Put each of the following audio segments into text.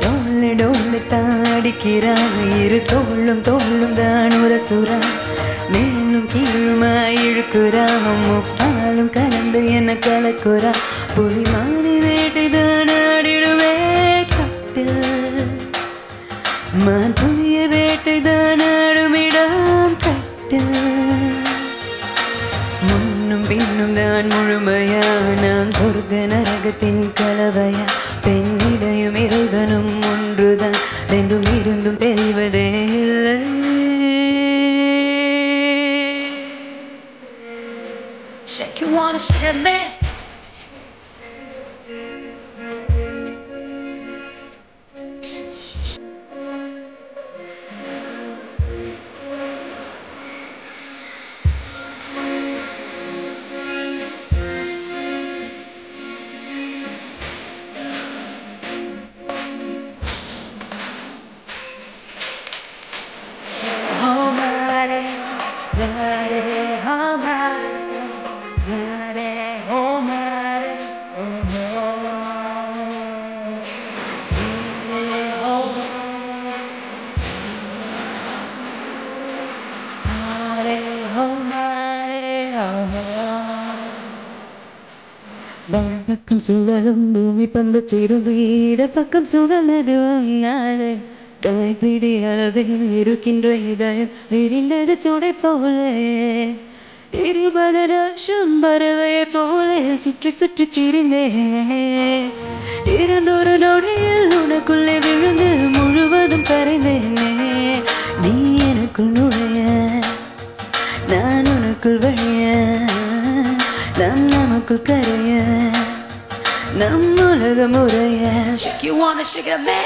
Toll toll தாடிக்கிறான் இரு தோளும் தோளும் தான் உரசுரா மேலும் கீழுமாய் இழுக்குறா முப்பாலும் கலந்து என்ன கலக்குறா புலிமானி வேட்டை தான் ஆடிடுவே கட்டு மான் புலிய வேட்டை தான் ஆடுமிடாம் கட்டு முன்னும் பின்னும் தான் முழுமையா நான் சொர்க்க நரகத்தின் கலவையா பெண்ணிடையும் இறைவனும் ஒன்றுதான் ரெண்டும் இருந்தும் தெரிவதே இல்லை Shake you wanna shake me பக்கம் சுழலும் பூமி பந்து திரும்பி இடப்பக்கம் சுழலது கைப்பிடி அளவில் இருக்கின்ற இதயம் விரிந்தது துடை போலே இருபது லட்சம் பறவையை போலே சுற்றி சுற்றி திரிந்தேன் இரண்டொரு நொடியில் உனக்குள்ளே விழுந்து முழுவதும் கரைந்தேனே நீ எனக்குள் நுழைய நான் உனக்குள் வழிய நமக்குள் கரைய நம் உலகம் உரைய Shake you wanna shake me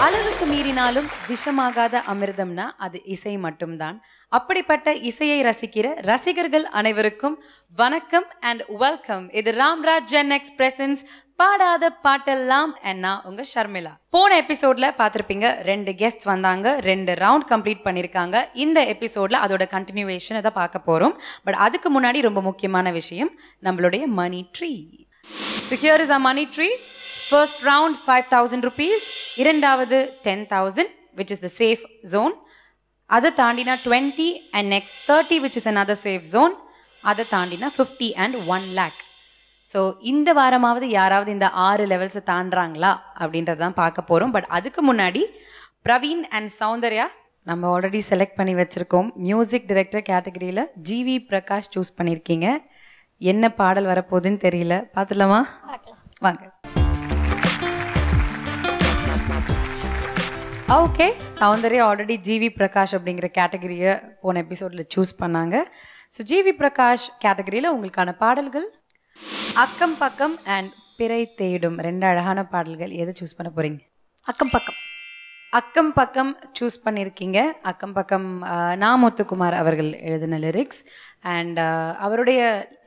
அளவுக்கு மீறினாலும் விஷமாகாத அமிர்தம்னா அது இசை மட்டும்தான். அப்படிப்பட்ட இசையை ரசிக்கிற ரசிகர்கள் அனைவருக்கும் வணக்கம் அண்ட் வெல்கம். இது ராம்ராஜ் ஜென் எக்ஸ் பிரசன்ஸ் பாடாத பாட்டெல்லாம். நான் உங்க ஷர்மிளா. போன எபிசோட்ல பார்த்திருப்பீங்க, 2 கெஸ்ட் வந்தாங்க, 2 ரவுண்ட் கம்ப்ளீட் பண்ணிருக்காங்க. இந்த எபிசோட்ல அதோட கண்டினியூவேஷன் அதை பார்க்க போறோம். பட் அதுக்கு முன்னாடி ரொம்ப முக்கியமான விஷயம், நம்மளுடைய மணி tree. So here is our money tree. First round 5,000 rupees, இரண்டாவது 10,000 which is the safe zone. அதை தாண்டினா 20 and next 30 which is another safe zone. அதை தாண்டினா 50 and 1 lakh. ஸோ இந்த வாரமாவது யாராவது இந்த 6 லெவல்ஸை தாண்டுறாங்களா அப்படின்றதான் பார்க்க போகிறோம். பட் அதுக்கு முன்னாடி பிரவீன் அண்ட் சௌந்தர்யா நம்ம ஆல்ரெடி செலக்ட் பண்ணி வச்சுருக்கோம். மியூசிக் டைரக்டர் கேட்டகரியில் ஜிவி பிரகாஷ் சூஸ் பண்ணியிருக்கீங்க. என்ன பாடல் வரப்போகுதுன்னு தெரியல, பார்த்துலாமா? வாங்க. ஓகே, சௌந்தர்யா ஆல்ரெடி ஜிவி பிரகாஷ் அப்படிங்கிற கேட்டகரியை போன எபிசோடில் சூஸ் பண்ணாங்க. ஸோ ஜிவி பிரகாஷ் கேட்டகரியில் உங்களுக்கான பாடல்கள் அக்கம் பக்கம் அண்ட் பிறை தேடும். 2 அழகான பாடல்கள். எதை சூஸ் பண்ண போகிறீங்க? அக்கம் பக்கம். அக்கம் பக்கம் சூஸ் பண்ணியிருக்கீங்க. அக்கம் பக்கம் நா. முத்துக்குமார் அவர்கள் எழுதின லிரிக்ஸ். அண்ட் அவருடைய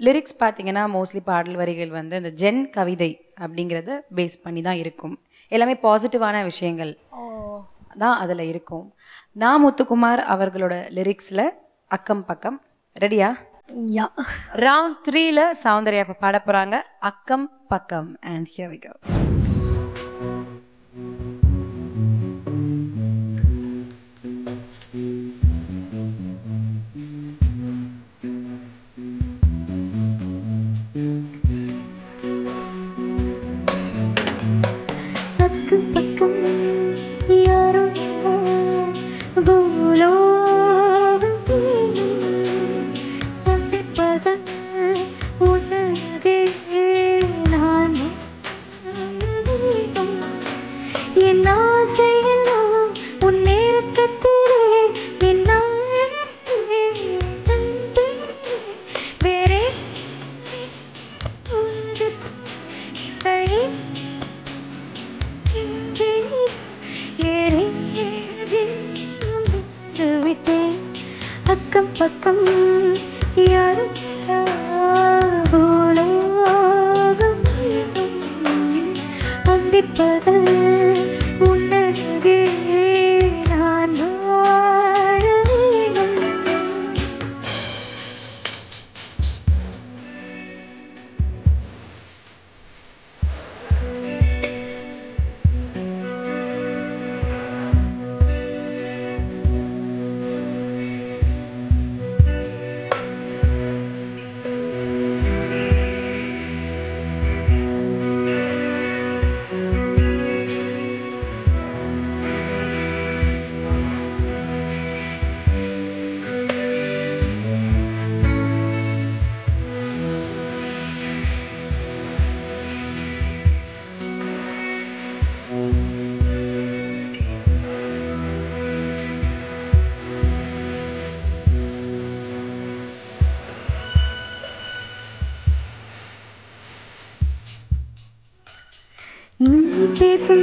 லிரிக்ஸ் பார்த்தீங்கன்னா மோஸ்ட்லி பாடல் வரிகள் வந்து இந்த ஜென் கவிதை அப்படிங்கிறத பேஸ் பண்ணி தான் இருக்கும். எல்லாமே பாசிட்டிவான விஷயங்கள் தான் அதில் இருக்கும். நா. முத்துக்குமார் அவர்களோட லிரிக்ஸில் அக்கம் பக்கம். ரெடியா? ரவுண்ட் 3ல சௌந்தர்யா பாட போகிறாங்க அக்கம் பக்கம். And here we go. அக்கம் பக்கம் யாரும் அந்திப்பகல் உன்னழகே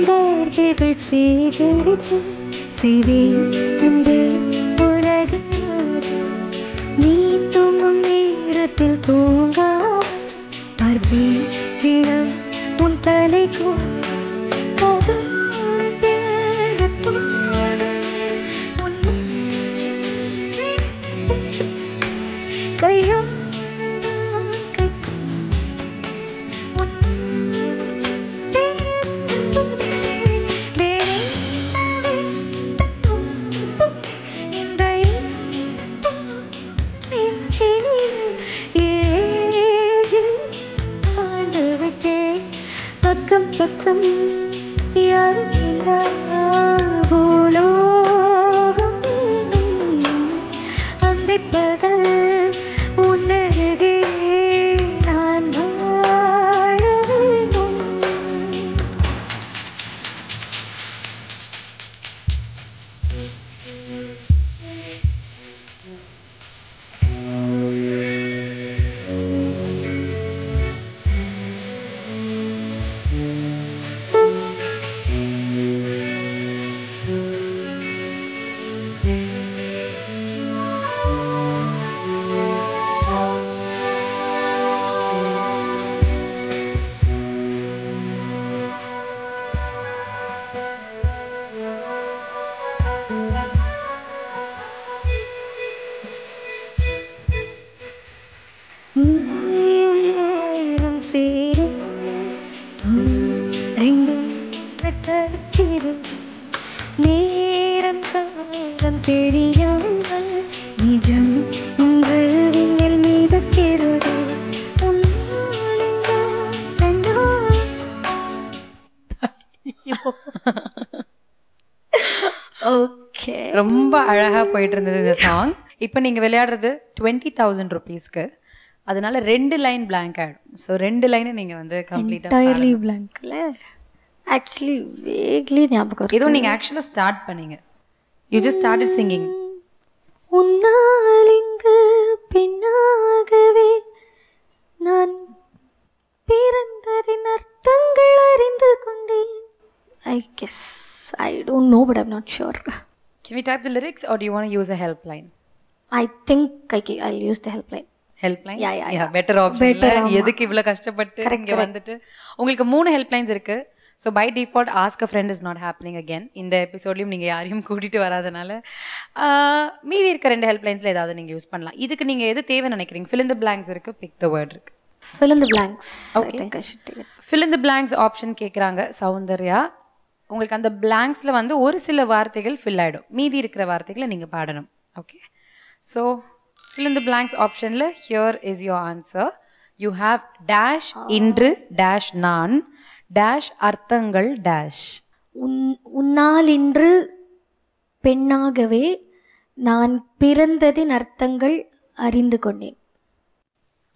வார்த்தைகள் சேகரித்து சிவே அந்த உலக நீ தூங்கும் நேரத்தில் தூங்கா பார்ப்பே தினம் உன் தலைக்கும் கையும் பக்கம் பக்கம் யாரும் இல்லா பூலோகம் அந்த பகல் உன்னருகே நான் வாழ வேண்டும். நேரம் சேரும் நேரம் காலம் தெரியாமல் நிஜம் இன்று விண்ணில் மிதக்கிறது. ஓகே, ரொம்ப அழகா போயிட்டு இருந்தது இந்த சாங். இப்போ நீங்க விளையாடுறது 20,000 rupeesக்கு, அதனால 2 லைன் blank ஆயிடும். ஸோ 2 லைனை நீங்க வந்து கம்ப்ளீட்டா என்டையர்லி பிளாங்க்ல ஆக்சுவலி வேக்லி ஞாபகம் இருக்கு. ஏதோ நீங்க ஆக்சுவலா ஸ்டார்ட் பண்ணீங்க. You just started singing. உன்னால் இங்கு பெண்ணாகவே நான் பிறந்ததின் அர்த்தங்கள் அறிந்து கொண்டேன். I guess I don't know but I'm not sure. Can we type the lyrics or do you want to use a helpline? I think I'll use the helpline. Helpline? Yeah. Better option. எதுக்கு இவ்ளோ கஷ்டப்பட்டு இங்க வந்துட்டு உங்களுக்கு 3 helplines இருக்கு. So by default ask a friend is not happening again. இந்த எபிசோட்லையும் நீங்கள் யாரையும் கூட்டிகிட்டு வராதனால மீதி இருக்க 2 ஹெல்ப்லைன்ஸில் ஏதாவது நீங்கள் யூஸ் பண்ணலாம். இதுக்கு நீங்கள் எது தேவை நினைக்கிறீங்க? fill in the blanks இருக்கு, pick the word இருக்கு. Fill in the blanks. Okay. I think I should take it. fill in the blanks option கேட்குறாங்க சௌந்தர்யா. உங்களுக்கு அந்த பிளாங்க்ஸில் வந்து ஒரு சில வார்த்தைகள் ஃபில் ஆகிடும், மீதி இருக்கிற வார்த்தைகளை நீங்கள் பாடணும். Okay, so fill in the blanks ஆப்ஷனில் here is your answer. You have dash இன்று dash நான் dash அர்த்தங்கள் dash. உன்னால் இன்று பெண்ணாகவே நான் பிறந்ததின் அர்த்தங்கள் அறிந்து கொண்டேன்.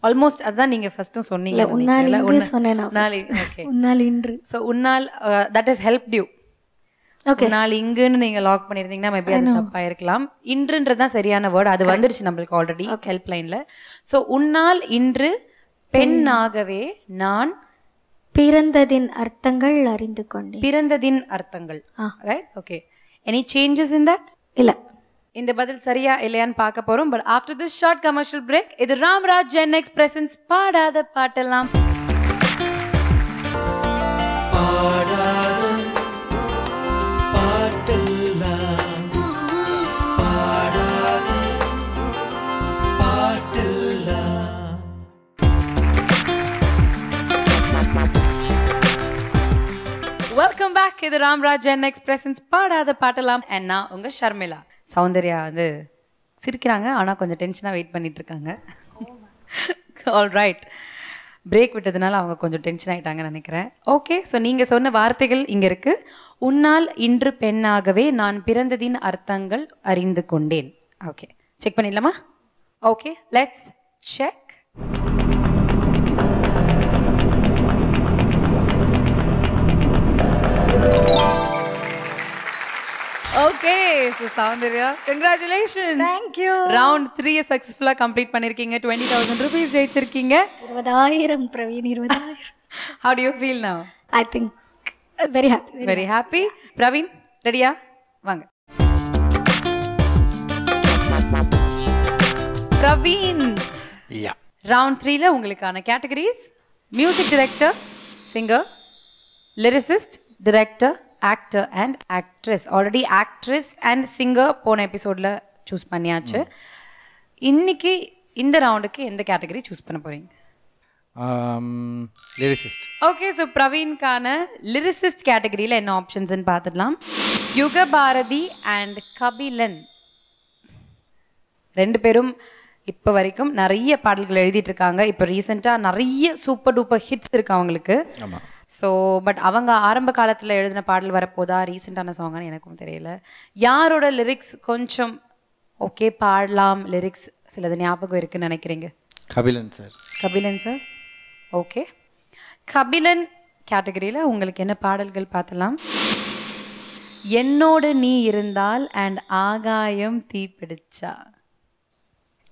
ஆல்மோஸ்ட் அதான் நீங்க ஃபர்ஸ்டும் சொன்னீங்க. உன்னால் இன்று. ஸோ உன்னால் that is helped you. Okay, உன்னால் இங்குன்னு நீங்க லாக் பண்ணியிருந்தீங்கன்னா மேபி அது தப்பா இருக்கலாம். இன்றுன்றது தான் சரியான வேர்டு, அது வந்துடுச்சு நம்மளுக்கு ஆல்ரெடி ஹெல்ப் லைன்ல. ஸோ உன்னால் இன்று பெண்ணாகவே நான் பிறந்ததின் அர்த்தங்கள் அறிந்து கொண்டேன். பிறந்ததின் அர்த்தங்கள், right? Okay, any changes in that? இல்ல. இந்த பதில் சரியா இல்லையான்னு பார்க்க போறோம். But after this short commercial break, இது ராம்ராஜ் ஜென் எக்ஸ் பிரசன்ஸ் பாடாத பாட்டெல்லாம். Welcome back. இது ராம்ராஜ் ஜென் எக்ஸ் பிரசன்ஸ் பாடாத பாட்டெல்லாம். அண்ட் நான் உங்க ஷர்மிளா. சௌந்தர்யா வந்து சிரிக்கிறாங்க, ஆனால் கொஞ்சம் டென்ஷனாக வெயிட் பண்ணிட்டு இருக்காங்க. ஆல் ரைட், பிரேக் விட்டதுனால அவங்க கொஞ்சம் டென்ஷன் ஆகிட்டாங்கன்னு நினைக்கிறேன். ஓகே, ஸோ நீங்கள் சொன்ன வார்த்தைகள் இங்கே இருக்கு. உன்னால் இன்று பெண்ணாகவே நான் பிறந்ததின் அர்த்தங்கள் அறிந்து கொண்டேன். ஓகே, செக் பண்ணிடலாமா? Okay, let's check. Okay, so Soundarya, congratulations. Thank you. Round 3 successfully complete பண்ணிருக்கீங்க. 20,000 rupees ஜெயிச்சிருக்கீங்க. 20,000 Praveen, 20,000. How do you feel now? I think very happy. Very happy. Praveen ரெடியா? வாங்க. பிரவீன், ரவுண்ட் 3ல உங்களுக்கான categories music director, singer, lyricist, director, actor and actress. Already actress and singer போன எபிசோட்ல choose பண்ணியாச்சு. இன்னைக்கு இந்த ரவுண்டுக்கு எந்த கேட்டகரி சூஸ் பண்ண போறீங்க? லிரிசிஸ்ட். ஓகே, ஸோ பிரவீன்கான லிரிசிஸ்ட் கேட்டகரியில் என்ன ஆப்ஷன்ஸ்ன்னு பார்த்துடலாம். யுகபாரதி அண்ட் கபிலன் ரெண்டு பேரும் இப்போ வரைக்கும் நிறைய பாடல்கள் எழுதிட்டு இருக்காங்க. இப்போ ரீசெண்டாக நிறைய சூப்பர் டூப்பர் ஹிட்ஸ் இருக்கு அவங்களுக்கு. ஸோ பட் அவங்க ஆரம்ப காலத்தில் எழுதின பாடல் வரப்போதா ரீசெண்டான சாங்கான்னு எனக்கும் தெரியல. யாரோட லிரிக்ஸ் கொஞ்சம் ஓகே பாடலாம், லிரிக்ஸ் சிலது ஞாபகம் இருக்குன்னு நினைக்கிறீங்க? Kabilan sir. Kabilan sir. Okay, Kabilan கேட்டகரியில் உங்களுக்கு என்ன பாடல்கள் பார்த்தலாம்? என்னோடு நீ இருந்தால் அண்ட் ஆகாயம் தீப்பிடிச்சா.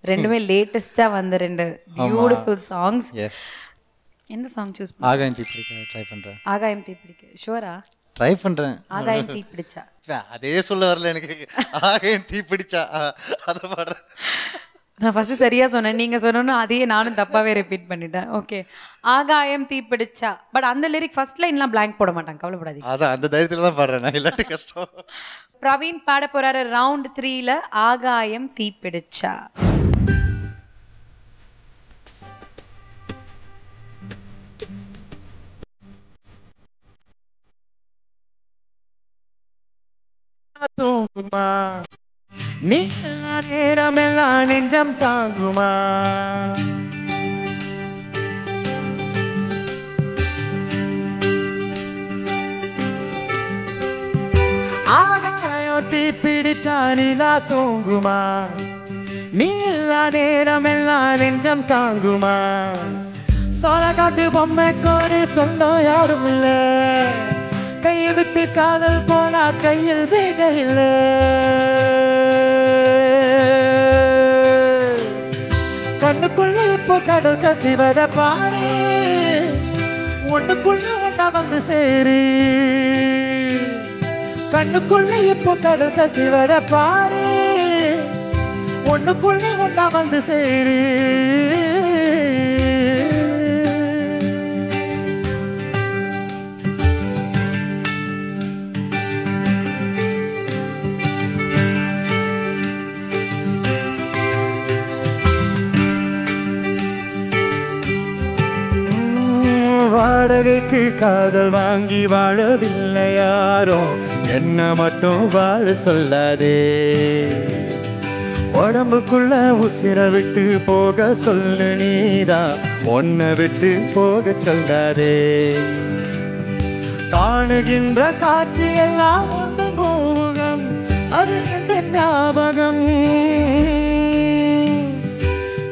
ரெண்டுமே லேட்டஸ்டாக வந்த ரெண்டு பியூட்டிஃபுல் சாங்ஸ். எஸ். எந்த சாங் சூஸ் பண்ண? ஆகாயம் தீப்பிடிக்க ட்ரை பண்றேன். ஆகாயம் தீப்பிடிக்க ஷூரா? ட்ரை பண்றேன். ஆகாயம் தீப்பிடிச்சா அதே சொல்ல வரல எனக்கு. ஆகாயம் தீப்பிடிச்சா அத பாடுறேன். நான் ஃபர்ஸ்ட் சரியா சொன்னேன், நீங்க சொன்னோன்னு அதையே நானும் தப்பாவே ரிப்பீட் பண்ணிட்டேன். ஓகே, ஆகாயம் தீப்பிடிச்சா. பட் அந்த லிரிக் ஃபர்ஸ்ட் லைன்லாம் blank போட மாட்டாங்க, கவலைப்படாதீங்க. அதான் அந்த தைரியத்துல தான் பாடுறேன் நான், இல்லாட்டி கஷ்டம். பிரவீன் பாட போறாரு ரவுண்ட் 3ல ஆகாயம் தீப்பிடிச்சா. தூங்குமா நீ நேரமெல்லாம் நெஞ்சம் தாங்குமா, ஆகாயம் தீப்பிடிச்சா நிலா தூங்குமா, நீ நேரமெல்லாம் நெஞ்சம் தாங்குமா, சோழ காட்டு பொம்மைக்கு ஒரு சொந்தம் யாரும் இல்லை, கையை விட்டு காதல் போனா கையில் வேக இல்லை, கண்ணுக்குள்ள இப்போ கடல் கசிவத பாரு, ஒண்ணுக்குள்ள ஒன்னா வந்து சேரு, கண்ணுக்குள்ள இப்போ கடல் கசிவத பாரு, ஒண்ணுக்குள்ள ஒன்னா வந்து சேரு. வாடகைக்கு காதல் வாங்கி வாழவில்லை யாரோ, என்ன மட்டும் வாழ சொல்லாதே, உடம்புக்குள்ள உசிர விட்டு போக சொல்லு நீதா, ஒன்ன விட்டு போக சொல்லாதே, காணுகின்ற காட்சி எல்லாம் ஒன்று போகம், அது எந்த ஞாபகம்,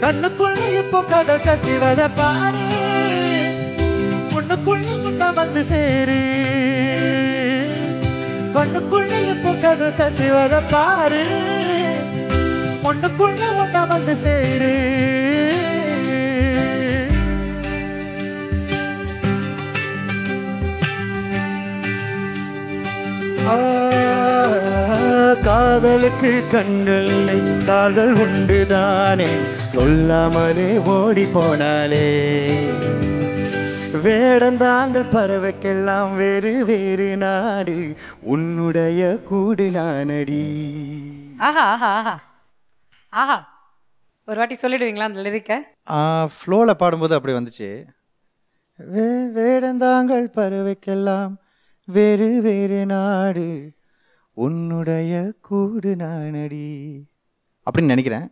கண்ணுக்குள்ள இப்போ கடல் கசிவத பாரு, ஒண்ணுக்குள்ள ஒன்னா வந்து சேரு, கண்ணுக்குள்ள இப்போ கடல் கசிவத பாரு, ஒண்ணுக்குள்ள ஒன்னா வந்து சேரு. காதலுக்கு கண்கள் இல்லை, காதல் உண்டுதானே, சொல்லாமலே ஓடி போனாலே, வேடந்தாங்கள் பறவைக்கெல்லாம் வேறு வேறு நாடு, உன்னுடைய கூடு நானடி. ஆஹா ஆஹா ஆஹா ஆஹா, ஒரு வாட்டி சொல்லிடுவீங்களா அந்த லிரிக்க? ஃப்ளோவில் பாடும்போது அப்படி வந்துச்சு. வேடந்தாங்கள் பறவைக்கெல்லாம் வேறு வேறு நாடு, உன்னுடைய கூடு நானடி அப்படின்னு நினைக்கிறேன்.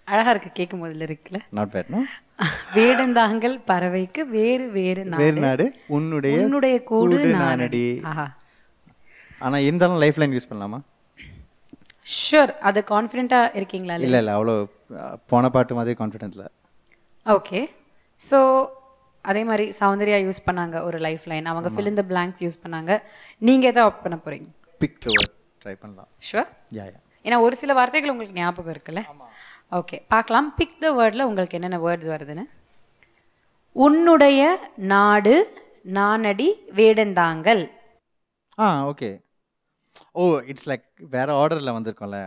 அழகா இருக்கு கேட்கும் போது லிரிக்ல. Not bad. நோ, வேடந்தாங்கள் பறவைக்கு வேறு வேறு நாடு, உன்னுடைய கூடு நானடி. ஆஹா, ஆனா இருந்தாலும் லைஃப் லைன் யூஸ் பண்ணலாமா? ஷூர். அது கான்ஃபிடென்ட்டா இருக்கீங்களா? இல்ல அவ்வளோ போன பாட்டு மாதிரி கான்ஃபிடென்ட் இல்லை. ஓகே, ஸோ அதே மாதிரி சௌந்தர்யா யூஸ் பண்ணாங்க ஒரு லைஃப் லைன், அவங்க fill in the blanks use பண்ணாங்க. நீங்க எதை ஆப்ட் பண்ண போறீங்க? பிக் தி வேர்ட் ட்ரை பண்ணலாம். ஷூர். யா. ஏன்னா ஒரு சில வார்த்தைகள் உங்களுக்கு ஞாபகம் இருக்குல்ல? ஓகே, பார்க்கலாம். பிக் த வேர்டில் உங்களுக்கு என்னென்ன வேர்ட்ஸ் வருதுன்னு. உன்னுடைய நாடு நானடி Vedanthangal. Okay. Oh it's like வேற ஆர்டர்ல வந்திருக்கோம்ல.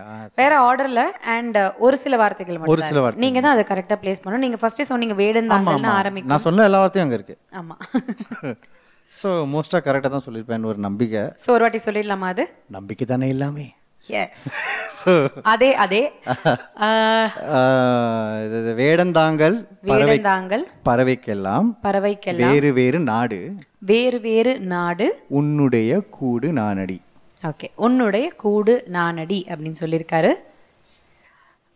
வேற ஆர்டர்ல அண்ட் ஒரு சில வார்த்தைகள் மட்டும். ஒரு சில வார்த்தை நீங்க தான் அதை கரெக்டா ப்ளேஸ் பண்ணணும். நீங்க ஃபர்ஸ்டே சொன்னீங்க வேடந்தாங்கல்னு ஆரம்பிக்கும். நான் சொன்ன எல்லா வார்த்தையும் அங்க இருக்கு. ஆமா. ஸோ மோஸ்டா கரெக்டா தான் சொல்லிருப்பேன் ஒரு நம்பிக்கை. சோ ஒரு வாட்டி சொல்லிடலாமா? அது நம்பிக்கை தானே எல்லாமே. எஸ். அதே வேடந்தாங்கல் வேடந்தாங்கல் பறவைக்கெல்லாம் வேறு வேறு நாடு வேறு வேறு நாடு உன்னுடைய கூடு நானடி. ஓகே, உன்னுடைய கூடு நானடி அப்படின்னு சொல்லியிருக்காரு.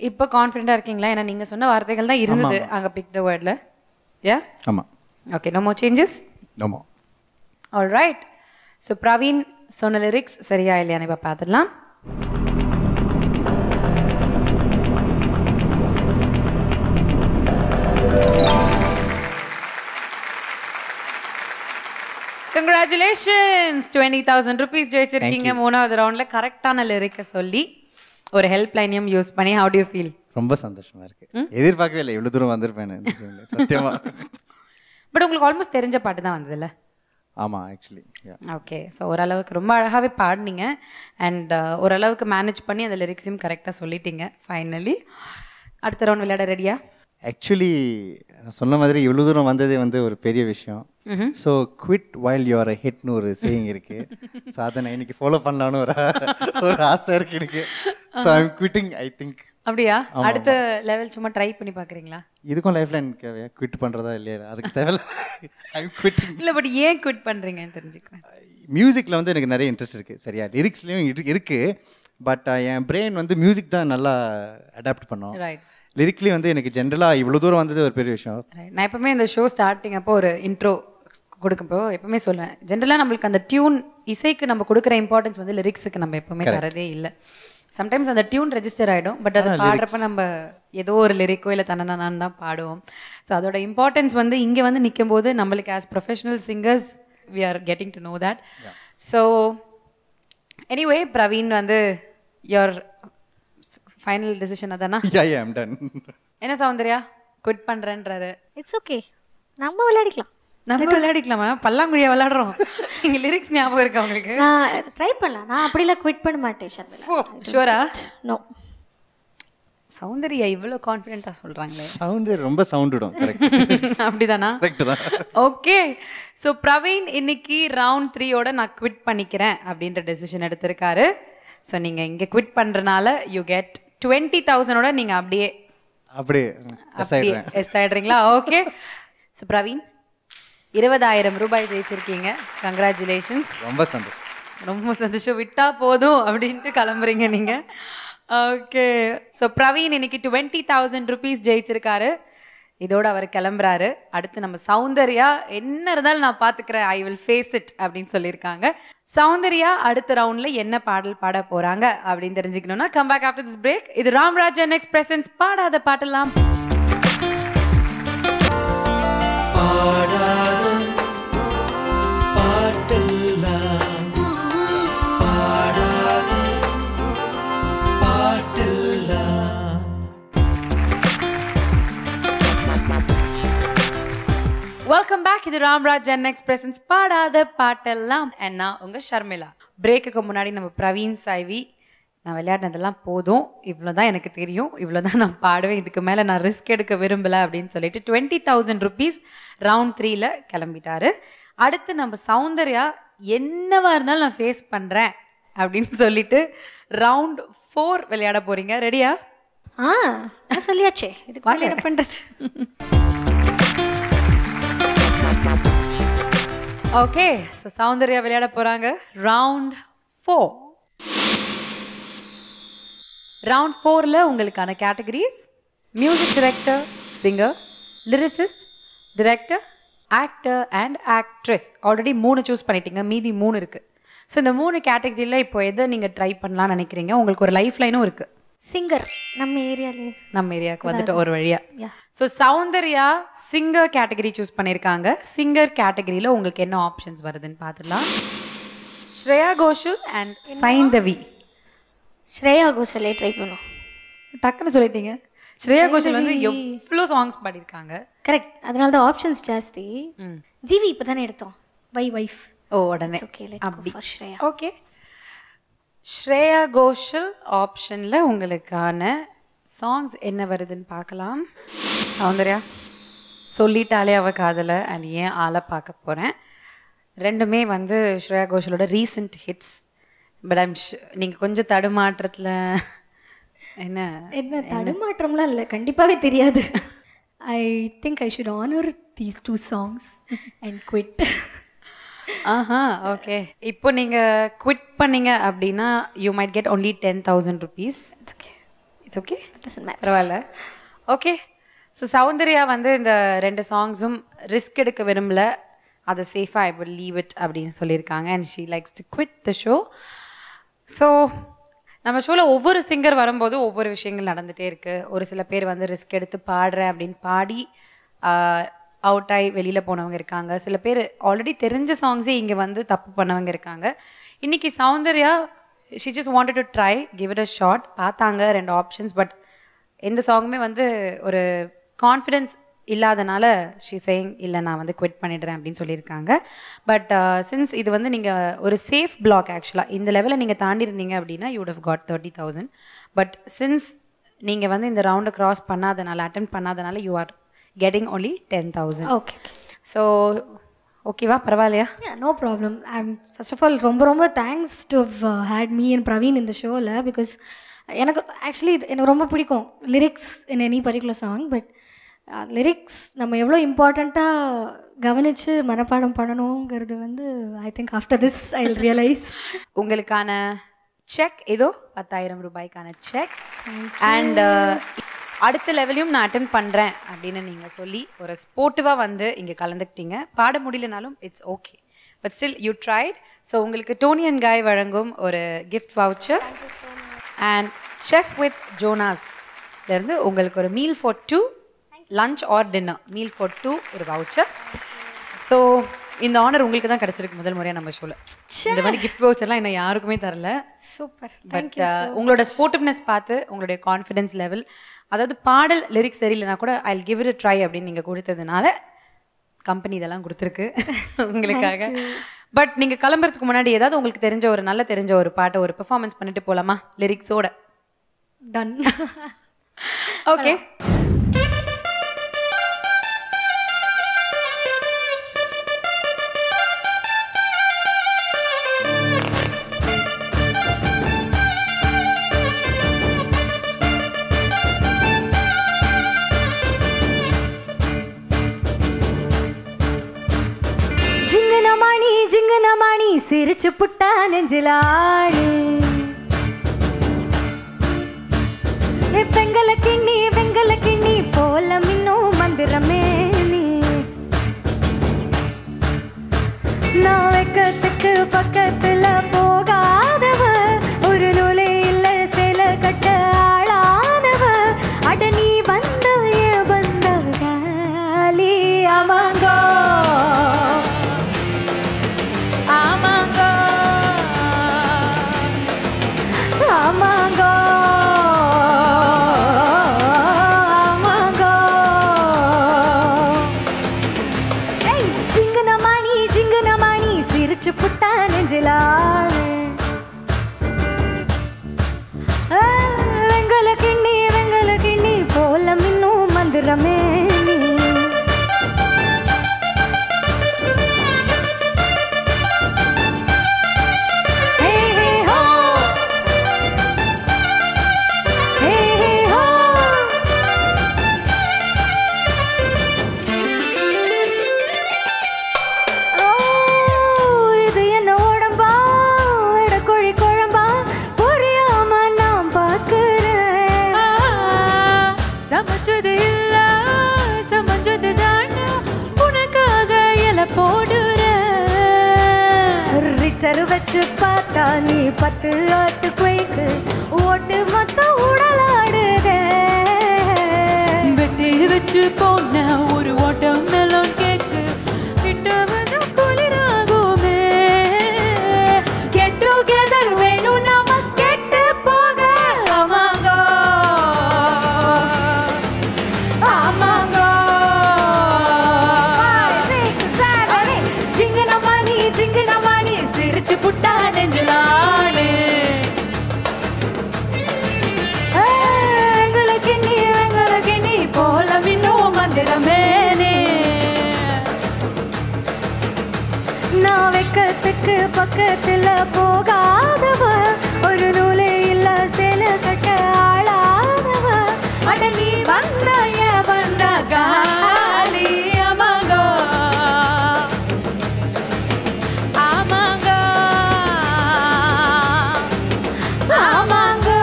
இப்போ கான்ஃபிடென்ட்டா இருக்கீங்களா? ஏன்னா நீங்க சொன்ன வார்த்தைகள் தான் இருந்தது அங்க பிக் த வேர்ட்ல. யா ஆமா. Okay, no more changes. ஆமா. All right. ஸோ பிரவீன் சொன்ன லிரிக்ஸ் சரியா இல்லையான்னு இப்போ பார்த்துடலாம். கங்க்ராச்சுலேஷன்ஸ், 20,000 rupees ஜெயிச்சிருக்கீங்க. மூணாவது ரவுண்ட்ல கரெக்டான லிரிக்கை சொல்லி ஒரு ஹெல்ப் லைனையும் யூஸ் பண்ணி. How do you feel? ரொம்ப சந்தோஷமா இருக்கு. எதிர்பார்க்கவே இல்லை இவ்வளவு தூரம் வந்திருப்பேன் சத்தியமா. பட் உங்களுக்கு ஆல்மோஸ்ட் தெரிஞ்ச பாட்டு தான் வந்ததுல்ல? ஆமா ஆக்சுவலி. ஓகே, ஸோ ஓரளவுக்கு ரொம்ப அழகாகவே பாடினீங்க அண்ட் ஓரளவுக்கு மேனேஜ் பண்ணி அந்த லிரிக்ஸையும் கரெக்டாக சொல்லிட்டீங்க ஃபைனலி. அடுத்த ரவுண்ட் விளையாட ரெடியா? ஆக்சுவலி சொன்ன மாதிரி இவ்வளோ தூரம் வந்ததே வந்து ஒரு பெரிய விஷயம். ஸோ குவிட் வைல் யூஆர் ஹிட்னு ஒரு சேயிங் இருக்கு. ஸோ அதை நான் இன்னைக்கு ஃபாலோ பண்ணலான்னு ஒரு ஆசை இருக்கு எனக்கு. So I am quitting. I think அப்படியா? அடுத்த லெவல் சும்மா ட்ரை பண்ணி பார்க்குறீங்களா? இதுக்கும் லைஃப்ல எனக்கு குவிட் பண்ணுறதா இல்லையா? அதுக்கு தேவையில்ல. I am quitting. இல்லை, பட் ஏன் குவிட் பண்ணுறீங்கன்னு தெரிஞ்சுக்கிறேன். மியூசிக்கில் வந்து எனக்கு நிறைய இன்ட்ரெஸ்ட் இருக்குது. சரியா, லிரிக்ஸ்லேயும் இருக்குது. பட் என் பிரெயின் வந்து மியூசிக் தான் நல்லா அடாப்ட் பண்ணோம். ரைட். லிரிக்லி வந்து எனக்கு ஜென்ரலாக இவ்வளோ தூரம் வந்தது ஒரு பெரிய விஷயம். நான் எப்பவுமே இந்த ஷோ ஸ்டார்டிங் அப்போ ஒரு இன்ட்ரோ கொடுக்கப்போ எப்பவுமே சொல்லுவேன், ஜென்ரலாக நம்மளுக்கு அந்த டியூன் இசைக்கு நம்ம கொடுக்குற இம்பார்ட்டன்ஸ் வந்து லிரிக்ஸுக்கு நம்ம எப்பவுமே தரதே இல்லை. சம்டைம்ஸ் அந்த டியூன் ரெஜிஸ்டர் ஆகிடும், பட் அதை பாடுறப்ப நம்ம ஏதோ ஒரு லிரிக்கோ இல்லை தன்னனான்னு தான் பாடுவோம். ஸோ அதோட இம்பார்ட்டன்ஸ் வந்து இங்கே வந்து நிற்கும் போது நம்மளுக்கு as professional singers we are getting to know that. So anyway Praveen வந்து யோர் ஃபைனல் டிசிஷன் அதானா? Yeah, I'm done. என்ன சௌந்தர்யா குவிட் பண்றேன்றாரு. இட்ஸ் ஓகே, நம்ம விளையாடிக்கலாம். நம்ம விளையாடிக்கலாமா? பல்லாங்குழியா விளையாடுறோம். இங்க லிரிக்ஸ் ஞாபகம் இருக்கா உங்களுக்கு? நான் ட்ரை பண்ணலாம். நான் அப்படிலாம் குவிட் பண்ண மாட்டேன் ஷர்மிளா. ஷூரா? நோ. சௌந்தர்யா இவ்வளோ கான்ஃபிடென்ட்டா சொல்றாங்களே. சவுண்ட் ரொம்ப சவுண்ட் விடும். கரெக்ட். அப்படிதானா? கரெக்ட் தான். ஓகே, ஸோ பிரவீன் இன்னைக்கு ரவுண்ட் 3யோட நான் குவிட் பண்ணிக்கிறேன் அப்படின்ற டெசிஷன் எடுத்திருக்காரு. ஸோ நீங்க இங்க குவிட் பண்றனால யூ கெட் 20,000ஓட நீங்க அப்படியே எஸ் ஆயிடுறீங்களா? ஓகே. ஸோ பிரவீன் 20,000 ரூபாய் ஜெயிச்சிருக்கீங்க. கங்க்ராச்சுலேஷன்ஸ். ரொம்ப சந்தோஷம். ரொம்ப சந்தோஷம். விட்டா போதும் அப்படின்ட்டு கிளம்புறீங்க நீங்க. ஓகே, ஸோ பிரவீன் இன்னைக்கு 20,000 rupees ஜெயிச்சிருக்காரு. இதோட அவர் கிளம்புறாரு. அடுத்து நம்ம சௌந்தர்யா என்ன இருந்தாலும் நான் பார்த்துக்கிறேன், ஐ வில் ஃபேஸ் இட் அப்படின்னு சொல்லியிருக்காங்க. சௌந்தர்யா அடுத்த ரவுண்ட்ல என்ன பாடல் பாட போறாங்க அப்படின்னு தெரிஞ்சுக்கணும்னா come back after this break. இது ராம்ராஜ் அண்ட் நெக்ஸ்ட் பிரசன்ஸ் பாடாத பாட்டெல்லாம். Welcome back. இது ராம்ராஜ் அண்ட் நெக்ஸ்ட் பிரசன்ஸ் பாடாத பாட்டெல்லாம். அண்ட் நான் உங்க ஷர்மிளா. பிரேக்குக்கு முன்னாடி நம்ம பிரவீன் சாய்வி நான் விளையாடினதெல்லாம் போதும், இவ்வளோதான் எனக்கு தெரியும், இவ்வளோதான் நான் பாடுவேன், இதுக்கு மேலே நான் ரிஸ்க் எடுக்க விரும்பலை அப்படின்னு சொல்லிட்டு 20,000 rupees ரவுண்ட் 3ல கிளம்பிட்டாரு. அடுத்து நம்ம சௌந்தர்யா என்னவா இருந்தாலும் நான் ஃபேஸ் பண்ணுறேன் அப்படின்னு சொல்லிட்டு ரவுண்ட் 4 விளையாட போறீங்க. ரெடியா? நான் சொல்லியாச்சே, இதுக்கு மேலே என்ன பண்ணுறது? ஓகே, ஸோ சௌந்தர்யா விளையாட போறாங்க ரவுண்ட் 4. ரவுண்ட் 4ல உங்களுக்கான categories music director, singer, lyricist, director, actor and actress. Already 3 choose பண்ணிட்டீங்க, மீதி 3 இருக்கு. ஸோ இந்த 3 கேட்டகரியில் இப்போ எதை நீங்கள் ட்ரை பண்ணலாம்னு நினைக்கிறீங்க? உங்களுக்கு ஒரு லைஃப் லைனும் இருக்கு. சிங்கர் நம்ம ஏரியாவுக்கு வந்துட்டு ஒரு வழியா. So Soundarya singer category choose பண்ணியிருக்காங்க. சிங்கர் கேட்டகரியில் உங்களுக்கு என்ன ஆப்ஷன்ஸ் வருதுன்னு பார்த்துலாம். ஸ்ரேயா கோஷல் அண்ட் சைந்தவி. ஸ்ரேயா கோஷலே ட்ரை பண்ணும். டக்குன்னு சொல்லிட்டீங்க. ஸ்ரேயா கோஷல் வந்து எவ்வளோ சாங்ஸ் பாடியிருக்காங்க. கரெக்ட், அதனால தான் ஆப்ஷன்ஸ் ஜாஸ்தி. ஜிவி இப்போ தானே எடுத்தோம். வைஃப் ஓ உடனே Okay, let's அப்படி go for Shreya. Okay. Shreya Ghoshal ஆப்ஷனில் உங்களுக்கான சாங்ஸ் என்ன வருதுன்னு பார்க்கலாம். சௌந்தர்யா சொல்லிட்டாலே அவ காதலை அண்ட் ஏன் ஆளை பார்க்க போகிறேன். ரெண்டுமே வந்து ஸ்ரேயா கோஷலோட ரீசெண்ட் ஹிட்ஸ். பட் நீங்கள் கொஞ்சம் தடுமாற்றத்தில் என்ன தடுமாற்றம்லாம் இல்லை, கண்டிப்பாகவே தெரியாது. I think I should honour these 2 songs and quit. ஆஹா ஓகே. இப்போ நீங்கள் குவிட் பண்ணீங்க அப்படின்னா you might get only 10,000 rupees. It's okay, பரவாயில்ல. ஓகே. ஸோ சௌந்தர்யா வந்து இந்த 2 சாங்ஸும் ரிஸ்க் எடுக்க விரும்பல, அதை சேஃபாக ஐ வில் லீவ் இட் அப்படின்னு சொல்லியிருக்காங்க. And she likes to quit the show. So நம்ம ஷோவில் ஒவ்வொரு சிங்கர் வரும்போது ஒவ்வொரு விஷயங்கள் நடந்துகிட்டே இருக்குது. ஒரு சில பேர் வந்து ரிஸ்க் எடுத்து பாடுறேன் அப்படின்னு பாடி அவுட் ஆகி வெளியில் போனவங்க இருக்காங்க. சில பேர் ஆல்ரெடி தெரிஞ்ச சாங்ஸே இங்கே வந்து தப்பு பண்ணவங்க இருக்காங்க. இன்றைக்கி Soundarya she just wanted to try, give it a shot. பார்த்தாங்க 2 ஆப்ஷன்ஸ், பட் எந்த சாங்குமே வந்து ஒரு கான்ஃபிடென்ஸ் இல்லாதனால ஷீ சேயிங் இல்லை நான் வந்து குவிட் பண்ணிடுறேன் அப்படின்னு சொல்லியிருக்காங்க. பட் சின்ஸ் இது வந்து நீங்கள் ஒரு சேஃப் பிளாக், ஆக்சுவலாக இந்த லெவலில் நீங்கள் தாண்டிருந்தீங்க அப்படின்னா you would have got 30,000. But since நீங்கள் வந்து இந்த ரவுண்டை க்ராஸ் பண்ணாதனால, அட்டெம்ப்ட் பண்ணாதனால you are getting only 10,000. Okay. So ஓகேவா, பரவாயில்லையா? No problem. First of all ரொம்ப ரொம்ப thanks to had me and Praveen இந்த ஷோவில். பிகாஸ் எனக்கு ஆக்சுவலி எனக்கு ரொம்ப பிடிக்கும் lyrics in any particular song. But lyrics நம்ம எவ்வளோ இம்பார்ட்டண்ட்டாக கவனித்து மனப்பாடம் பண்ணணுங்கிறது வந்து I think after this I will realise. உங்களுக்கான செக் இதோ 10,000 ரூபாய்க்கான செக். அண்ட் அடுத்த லெவலையும் நான் அட்டெம்ட் பண்ணுறேன் அப்படின்னு நீங்கள் சொல்லி ஒரு ஸ்போர்ட்டிவாக வந்து இங்கே கலந்துக்கிட்டீங்க. பாட முடியலனாலும் it's okay, but still you tried. So உங்களுக்கு டோனி அண்ட் காய் வழங்கும் ஒரு gift voucher and chef with ஜோனாஸ்லேருந்து உங்களுக்கு ஒரு meal for 2, lunch or dinner, meal for 2 ஒரு வவுச்சர். ஸோ இந்த ஆனர் உங்களுக்கு தான் கிடச்சிருக்கு முதல் முறையாக நம்ம ஷோவில். இந்த மாதிரி கிஃப்ட் வவுச்சர்லாம் இன்னும் யாருக்குமே தரல. சூப்பர். பட் உங்களோட ஸ்போர்ட்டிவ்னஸ் பார்த்து உங்களுடைய கான்ஃபிடென்ஸ் லெவல், அதாவது பாடல் லிரிக்ஸ் தெரியலனா கூட I will give it a try அப்படின்னு நீங்கள் கொடுத்ததுனால கம்பெனி இதெல்லாம் கொடுத்துருக்கு உங்களுக்காக. பட் நீங்கள் கிளம்புறதுக்கு முன்னாடி ஏதாவது உங்களுக்கு தெரிஞ்ச ஒரு நல்ல தெரிஞ்ச ஒரு பாட்டை ஒரு பெர்ஃபார்மன்ஸ் பண்ணிட்டு போகலாமா லிரிக்ஸோட? டன். ஓகே. ஜிங்கனமாணி சிரிச்சு புட்டா நெஞ்சிலாணி வெங்கல கிண்ணி போல மின்னும் மந்திரமே நீ நான் வெக்கத்துக்கு பக்கத்துல போகாதவ ஒரு நூலே இல்ல சேல கட்ட ஆளானவ அட நீ வந்தவைய வந்தவ காலி அமாங்கோ புட்டா நெஞ்சிலானே வெங்கல கிண்ணி போல மின்னும் மந்திரமே நீ வச்சு பார்த்தா நீ 10 ஆத்து குவைக்கு ஓட்டு மொத்த உடலாடுதே வெட்டி வச்சு போன ஒரு ஓட்டம் மெலோன் கேக்கு விட்டு வந்து குளிராகுமே கெட் டுகெதர் வேணும் நாம கெட்டு போக ஆமாங்கோ ஆமாங்கோ 5 6 7 8 ஜிங்கனமாணி பக்கத்துல போகாதவ ஒரு நூலே இல்ல சேல கட்ட ஆளாதவ அட நீ வந்தாய வந்தா காலி அமங்கோ அமங்கோ அமங்கோ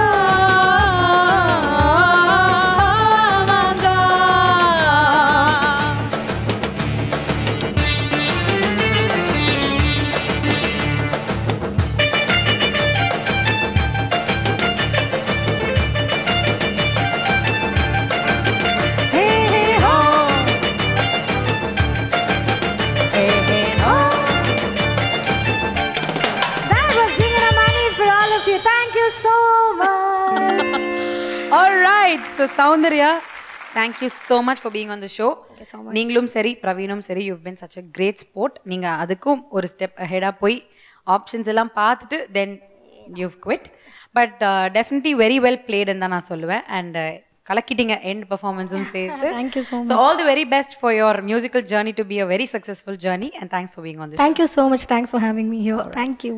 Alright, so Soundarya, thank you so much for being on the show. நீங்களும் சரி பிரவீனும் சரி you've been such a great sport. நீங்க அதுக்கும் ஒரு ஸ்டெப் ahead போய் ஆப்ஷன்ஸ் எல்லாம் பார்த்துட்டு then you've quit. But definitely very well played ன்னு தான் நான் சொல்லுவேன். And கலக்கிட்டீங்க எண்ட் பெர்ஃபார்மன்ஸும் சேர்த்து. Thank you so much. So all the very best for your musical journey to be a very successful journey and thanks for being on the show. Thank you so much. Thanks for having me here. Thank you.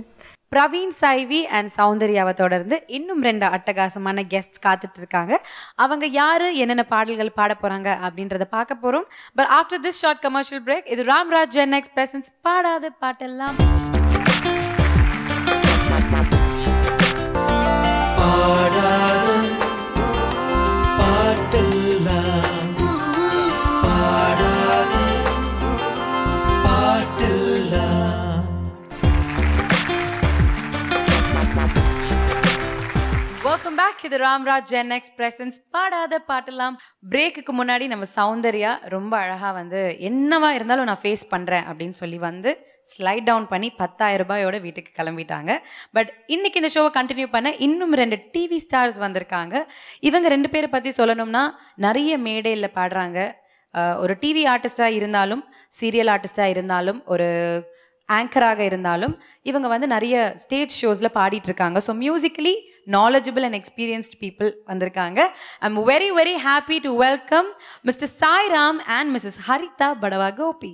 Praveen Saivi and சௌந்தர்யாவை தொடர்ந்து இன்னும் 2 அட்டகாசமான guest காத்துட்டு இருக்காங்க. அவங்க யாரு என்னென்ன பாடல்கள் பாட போறாங்க அப்படின்றத பார்க்க போறோம். But after this short commercial break இது ராம்ராஜ் ஜென்எக்ஸ் பிரசன்ஸ் பாடாத பாட்டெல்லாம். வெல்கம் பேக் இது ராம்ராஜ் ஜென்எக்ஸ் பிரசன்ஸ் பாடாத பாட்டெல்லாம். பிரேக்குக்கு முன்னாடி நம்ம சௌந்தர்யா ரொம்ப அழகா வந்து என்னவா இருந்தாலும் நான் ஃபேஸ் பண்றேன் அப்படின்னு சொல்லி வந்து ஸ்லைட் டவுன் பண்ணி 10,000 ரூபாயோட வீட்டுக்கு கிளம்பிட்டாங்க. பட் இன்னைக்கு இந்த ஷோவை கண்டினியூ பண்ண இன்னும் 2 டிவி ஸ்டார்ஸ் வந்திருக்காங்க. இவங்க 2 பேரை பத்தி சொல்லணும்னா நிறைய மேடையில் பாடுறாங்க. ஒரு டிவி ஆர்டிஸ்டாக இருந்தாலும் சீரியல் ஆர்டிஸ்டாக இருந்தாலும் ஒரு ஆங்கராக இருந்தாலும் இவங்க வந்து நிறைய ஸ்டேஜ் ஷோஸில் பாடிட்டு இருக்காங்க. So musically knowledgeable and experienced people வந்திருக்காங்க. I'm very very happy to welcome Mr. Sai Ram and Mrs. Haritha Badava Gopi.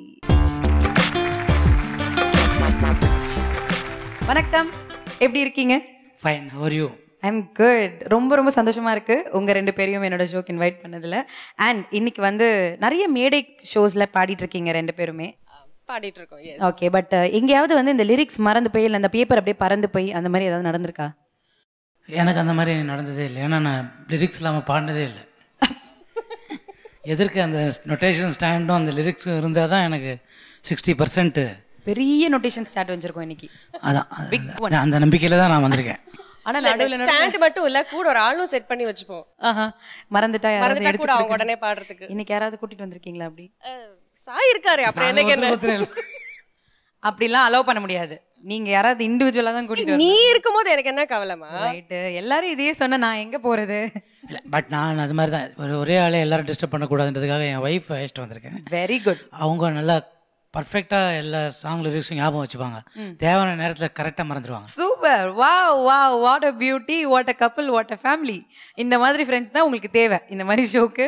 வணக்கம், எப்படி இருக்கீங்க? Fine, how are you? I'm good. ரொம்ப சந்தோஷமா இருக்கு உங்க 2 பேரையும் என்னோட ஷோக்கு இன்வைட் பண்ணதுல. அண்ட் இன்னைக்கு வந்து நிறைய மேடை ஷோஸ்ல பாடிட்டு இருக்கீங்க 2 பேருமே. பாடிட்டு இருக்கோம். எஸ். ஓகே, பட் எங்கேயாவது வந்து இந்த லிரிக்ஸ் மறந்து போய் இல்லை அந்த பேப்பர் அப்படியே பறந்து போய் அந்த மாதிரி ஏதாவது நடந்திருக்கா? எனக்கு அந்த மாதிரி நடந்ததே இல்லை. ஏன்னா நான் லிரிக்ஸ் இல்லாமல் பாடினதே இல்லை. எதற்கு அந்த நொட்டேஷன் ஸ்டாண்டும் அந்த லிரிக்ஸும் இருந்தால் தான் எனக்கு 60% பெரிய நோட்டேஷன் ஸ்டார்ட் வச்சிருக்கோம் இன்னைக்கு. அதான் அந்த நம்பிக்கையில் தான் நான் வந்திருக்கேன். ஆனா நடுவுல ஸ்டாண்ட் மட்டும் இல்ல, கூட ஒரு ஆளும் செட் பண்ணி வச்சுப்போம். மறந்துட்டா கூட அவங்க உடனே பாடுறதுக்கு. இன்னைக்கு யாராவது கூட்டிட்டு வந்திருக்கீங்களா? அப்படி சாய் இருக்காரு. அப்புறம் என்ன அப்படிலாம் அலோவ் பண்ண முடியாது. நீங்க யாராவது இண்டிவிஜுவலா தான் கூட்டிட்டு நீ இருக்கும்போது எனக்கு என்ன கவலைமா? ரைட்டு, எல்லாரும் இதையே சொன்னா நான் எங்க போறது? பட் நான் அது மாதிரி தான் ஒரே ஆளே எல்லாரும் டிஸ்டர்ப் பண்ணக்கூடாதுன்றதுக்காக என் ஒய்ஃப் அழைச்சிட்டு வந்திருக்கேன். Very good. அவங்க நல்லா பர்ஃபெக்டாக எல்லா சாங் லிரிக்ஸும் ஞாபகம் வச்சுப்பாங்க. தேவையான நேரத்தில் கரெக்டாக மறந்துடுவாங்க. Super, wow wow, what a beauty, what a couple, what a family. இந்த மாதிரி ஃப்ரெண்ட்ஸ் தான் உங்களுக்கு தேவை இந்த மாதிரி ஷோக்கு.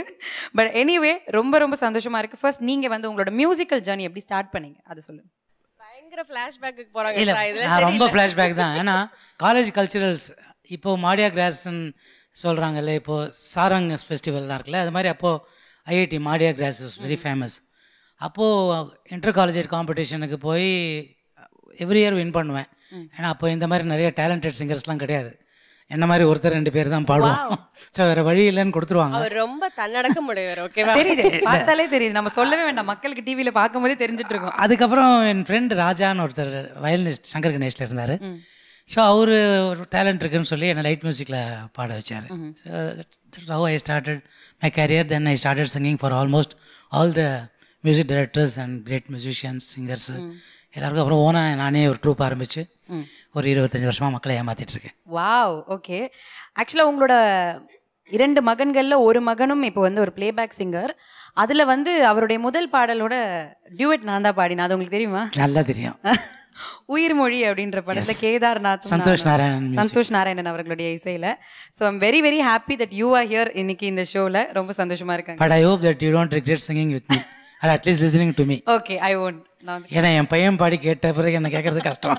பட் எனிவே ரொம்ப சந்தோஷமா இருக்கு. ஃபர்ஸ்ட் நீங்க வந்து உங்களோட மியூசிக்கல் ஜர்னி எப்படி ஸ்டார்ட் பண்ணீங்க அதை சொல்லுங்க. பயங்கர ஃப்ளாஷ்பேக்கு போறாங்க. இல்லை, நான் ரொம்ப ஃப்ளாஷ்பேக் தான். ஏன்னா காலேஜ் கல்ச்சுரல்ஸ் இப்போது மாடியா கிராஸ்ன்னு சொல்கிறாங்கல்ல, இப்போது சாரங் ஃபெஸ்டிவல்லாம் இருக்குல்ல, அது மாதிரி அப்போது IIT Madras is very famous. அப்போது இன்டர் காலேஜ் காம்படிஷனுக்கு போய் எவ்ரி இயர் வின் பண்ணுவேன். ஏன்னா அப்போ இந்த மாதிரி நிறைய டேலண்டட் சிங்கர்ஸ்லாம் கிடையாது. என்ன மாதிரி ஒருத்தர் 2 பேர் தான் பாடுவோம். ஸோ வேறு வழி இல்லைன்னு கொடுத்துருவாங்க. அவர் ரொம்ப தன்னடக்க முடியவர். ஓகேவா? தெரியுது, பார்த்தாலே தெரியுது. நம்ம சொல்லவே வேண்டாம், மக்களுக்கு டிவியில் பார்க்கும்போதே தெரிஞ்சுட்டு இருக்கோம். அதுக்கப்புறம் என் ஃப்ரெண்டு ராஜான்னு ஒருத்தர் வயலினிஸ்ட் சங்கர் கணேஷில் இருந்தார். ஸோ அவர் ஒரு டேலண்ட் இருக்குன்னு சொல்லி என்னை லைட் மியூசிக்கில் பாட வச்சார். So that's how I started my career. Then I started singing for almost all the music directors and great musicians singers எல்லாருக்கும். அப்புறம் ஓனாக நானே ஒரு ட்ரூப் ஆரம்பித்து ஒரு 25 வருஷமாக மக்களை ஏமாற்றிட்டு இருக்கேன். Wow, okay. ஆக்சுவலாக உங்களோட 2 மகன்களில் ஒரு மகனும் இப்போ வந்து ஒரு பிளேபேக் சிங்கர். அதில் வந்து அவருடைய முதல் பாடலோட டியூட் நான் தான் பாடினேன். அது உங்களுக்கு தெரியுமா? நல்லா தெரியும். உயிர்மொழி அப்படின்ற படத்தில் கேதார்நாத் சந்தோஷ் நாராயணன் அவர்களுடைய இசையில். So I'm very very happy that you are here இன்னைக்கு இந்த ஷோவில். ரொம்ப சந்தோஷமாக இருக்காங்க. But I hope that you don't regret singing with me அது at least listening to me. Okay, I won't. ஏன்னா என் பையன் பாடி கேட்ட பிறகு என்ன கேட்கறது கஷ்டம்.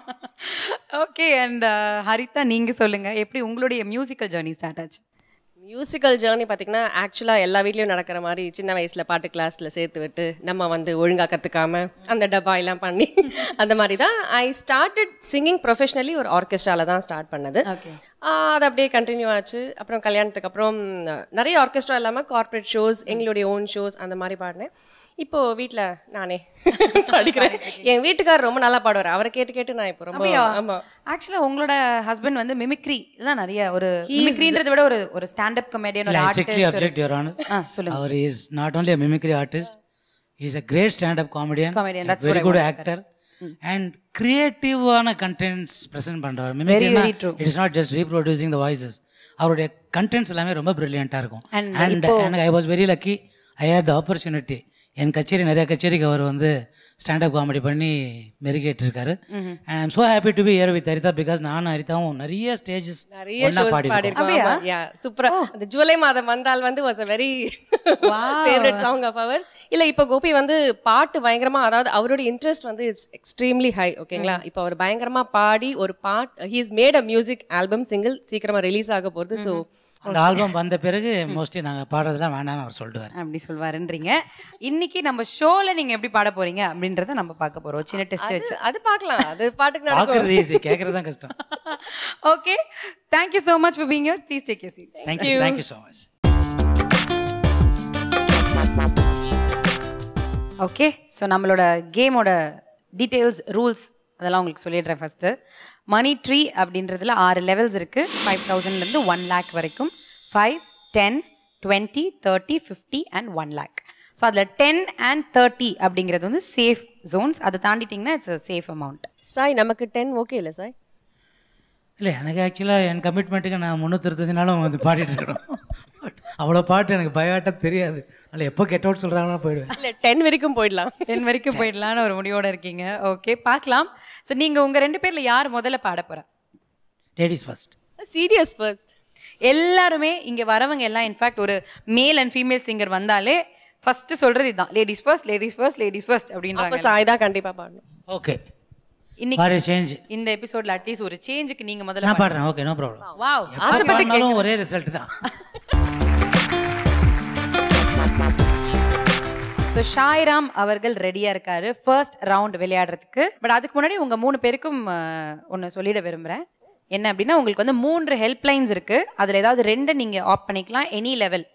ஓகே, அண்ட் ஹரிதா நீங்கள் சொல்லுங்கள், எப்படி உங்களுடைய மியூசிக்கல் ஜேர்னி ஸ்டார்ட் ஆச்சு? மியூசிக்கல் ஜேர்னி பார்த்தீங்கன்னா ஆக்சுவலாக எல்லா வீட்லேயும் நடக்கிற மாதிரி சின்ன வயசில் பாட்டு கிளாஸில் சேர்த்து விட்டு நம்ம வந்து ஒழுங்காக கற்றுக்காம அந்த டப்பா எல்லாம் பண்ணி அந்த மாதிரி தான் ஐ ஸ்டார்டட் சிங்கிங் ப்ரொஃபஷ்னலி. ஒரு ஆர்கெஸ்ட்ராவில் தான் ஸ்டார்ட் பண்ணது. அது அப்படியே கண்டினியூ ஆச்சு. அப்புறம் கல்யாணத்துக்கு அப்புறம் நிறைய ஆர்கெஸ்ட்ரா இல்லாமல் கார்ப்பரேட் ஷோஸ், எங்களுடைய ஓன் ஷோஸ் அந்த மாதிரி பாடினேன். இப்போ வீட்டில் நானே படிக்கிறேன். என் வீட்டுக்காரர் ரொம்ப நல்லா பாடுவார். அவரை கேட்டு கேட்டு நான் இப்போ ரொம்ப. ஆமாம், ஆக்சுவலாக உங்களோட ஹஸ்பண்ட் வந்து மிமிக்ரி தான் நிறைய, ஒரு மிமிக்ரின்றதை விட ஒரு ஸ்டாண்டப் கமெடியன், ஒரு ஆர்டிஸ்ட். சொல்லுங்க. அவர் is not only a mimicry artist, he is a great stand-up comedian, that's very good actor, and creative-ஆன contents present பண்றார். மிமிக்ரினா it is not just reproducing the voices. அவருடைய contents எல்லாமே ரொம்ப brilliant-ஆ இருக்கும். And I was very lucky, I had the opportunity. என் கச்சேரி, நிறைய கச்சேரிக்கு அவர் வந்து stand up comedy பண்ணி மெருகேட்டிருக்காரு. And I am so happy to be here with Haritha, because நானும் ஹரிதாவும் நிறைய ஸ்டேஜஸ் பாடிருக்கோம். சூப்பரா. அந்த ஜூலை மாதம் வந்தால் வந்து was a very favorite song of ours. இல்ல இப்போ கோபி வந்து பாட்டு பயங்கரமா, அதாவது அவருடைய இன்ட்ரெஸ்ட் வந்து இட்ஸ் எக்ஸ்ட்ரீம்லி ஹை. ஓகேங்களா, இப்போ அவர் பயங்கரமா பாடி ஒரு he has made a music album single சீக்கிரமா ரிலீஸ் ஆக போகுது. ஸோ அந்த ஆல்பம் வந்த பிறகு மோஸ்ட்லி நாங்கள் பாடுறதுலாம் வேண்டாம்னு அவர் சொல்லுவார். அப்படி சொல்வாருன்றீங்க. இன்னைக்கு நம்ம ஷோல நீங்க எப்படி பாட போறீங்க அப்படின்றத நம்ம பார்க்க போறோம். சின்ன டெஸ்ட் வச்சு அது பார்க்கலாம். அது பாட்டுக்கு பார்க்கறது ஈஸி, கேட்கறது தான் கஷ்டம். Okay, thank you so much for being here. Please take your seats. Thank you so much. Okay, so நம்மளோட கேமோட டீட்டெயில்ஸ், ரூல்ஸ் அதெல்லாம் உங்களுக்கு சொல்லிடுறேன். ஃபஸ்ட்டு மணி ட்ரீ அப்படின்றதுல 6 லெவல்ஸ் இருக்குது. 5,000லேருந்து 1 lakh வரைக்கும். 5, 10, 20, 30, 50 and 1 lakh. ஸோ அதில் 10 and 30 அப்படிங்கிறது வந்து சேஃப் ஜோன்ஸ். அதை தாண்டிட்டிங்கன்னா it's a safe amount. Sai, நமக்கு 10 ஓகே இல்லை சாய்? இல்லை, எனக்கு ஆக்சுவலாக என் கமிட்மெண்ட்டுக்கு நான் 360 நாளும் வந்து பாடிட்டு இருக்கணும். அவ்வளோ பாட்டு எனக்கு பயாட்டாக தெரியாது. அதில் எப்போ கெட் அவுட் சொல்கிறாங்களோ போயிடுவேன். இல்லை, 10 வரைக்கும் போயிடலாம். 10 வரைக்கும் போயிடலான்னு ஒரு முடிவோடு இருக்கீங்க. ஓகே, பார்க்கலாம். ஸோ நீங்கள் உங்கள் 2 பேரில் யார் முதல்ல பாட போகிறா? Ladies first. Serious first. எல்லாருமே இங்கே வரவங்க எல்லாம் இன்ஃபேக்ட் ஒரு மேல் அண்ட் ஃபீமேல் சிங்கர் வந்தாலே ஃபஸ்ட்டு சொல்கிறது இதுதான், ladies first, ladies first, ladies first அப்படின்றாங்க. சாய் தான் கண்டிப்பாக பாடணும். ஓகே, இன்னைக்கு சேஞ்ச். இந்த எபிசோட்ல அட்லீஸ்ட் ஒரு சேஞ்சுக்கு நீங்க முதல்ல நான் பாடுறேன். Okay, no problem. வாவ், ஆசைப்பட்டாலும் ஒரே ரிசல்ட் தான். ஸோ ஷாய்ராம் அவர்கள் ரெடியாக இருக்காரு ஃபர்ஸ்ட் ரவுண்ட் விளையாடுறதுக்கு. பட் அதுக்கு முன்னாடி உங்கள் 3 பேருக்கும் ஒன்று சொல்லிட விரும்புகிறேன். என்ன அப்படின்னா, உங்களுக்கு வந்து 3 ஹெல்ப்லைன்ஸ் இருக்குது. அதில் ஏதாவது 2 நீங்கள் ஆப் பண்ணிக்கலாம். Any level,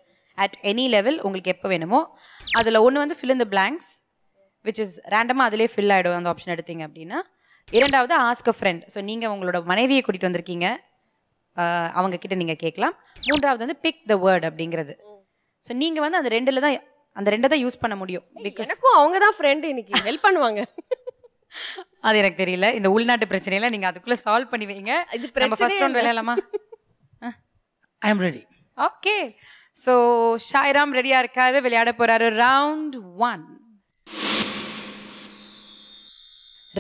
at any level உங்களுக்கு எப்போ வேணுமோ. அதில் ஒன்று வந்து fill in the blanks, which is ரேண்டமாக அதிலே ஃபில் ஆகிடும் அந்த ஆப்ஷன் எடுத்தீங்க அப்படின்னா. 2வது ஆஸ்க் அ ஃப்ரெண்ட். ஸோ நீங்கள் உங்களோட மனைவியை கூட்டிகிட்டு வந்திருக்கீங்க, அவங்க கிட்ட நீங்கள் கேட்கலாம். 3வது வந்து பிக் த வேர்ட் அப்படிங்கிறது. ஸோ நீங்கள் வந்து அந்த 2 தான் யூஸ் பண்ண முடியும். பிகாஸ் எனக்கும் அவங்க தான் ஃப்ரெண்ட், இன்னைக்கு ஹெல்ப் பண்ணுவாங்க. அது எனக்கு தெரியல. இந்த உள்நாட்டு பிரச்சனையெல்லாம் நீங்கள் அதுக்குள்ளே சால்வ் பண்ணி வைங்க. நம்ம ஃபர்ஸ்ட் ரவுண்ட் விளையாடலாமா? I am ready. Okay, so Sairam ரெடியாக இருக்காரு, விளையாட போகிறாரு. ரவுண்ட் 1.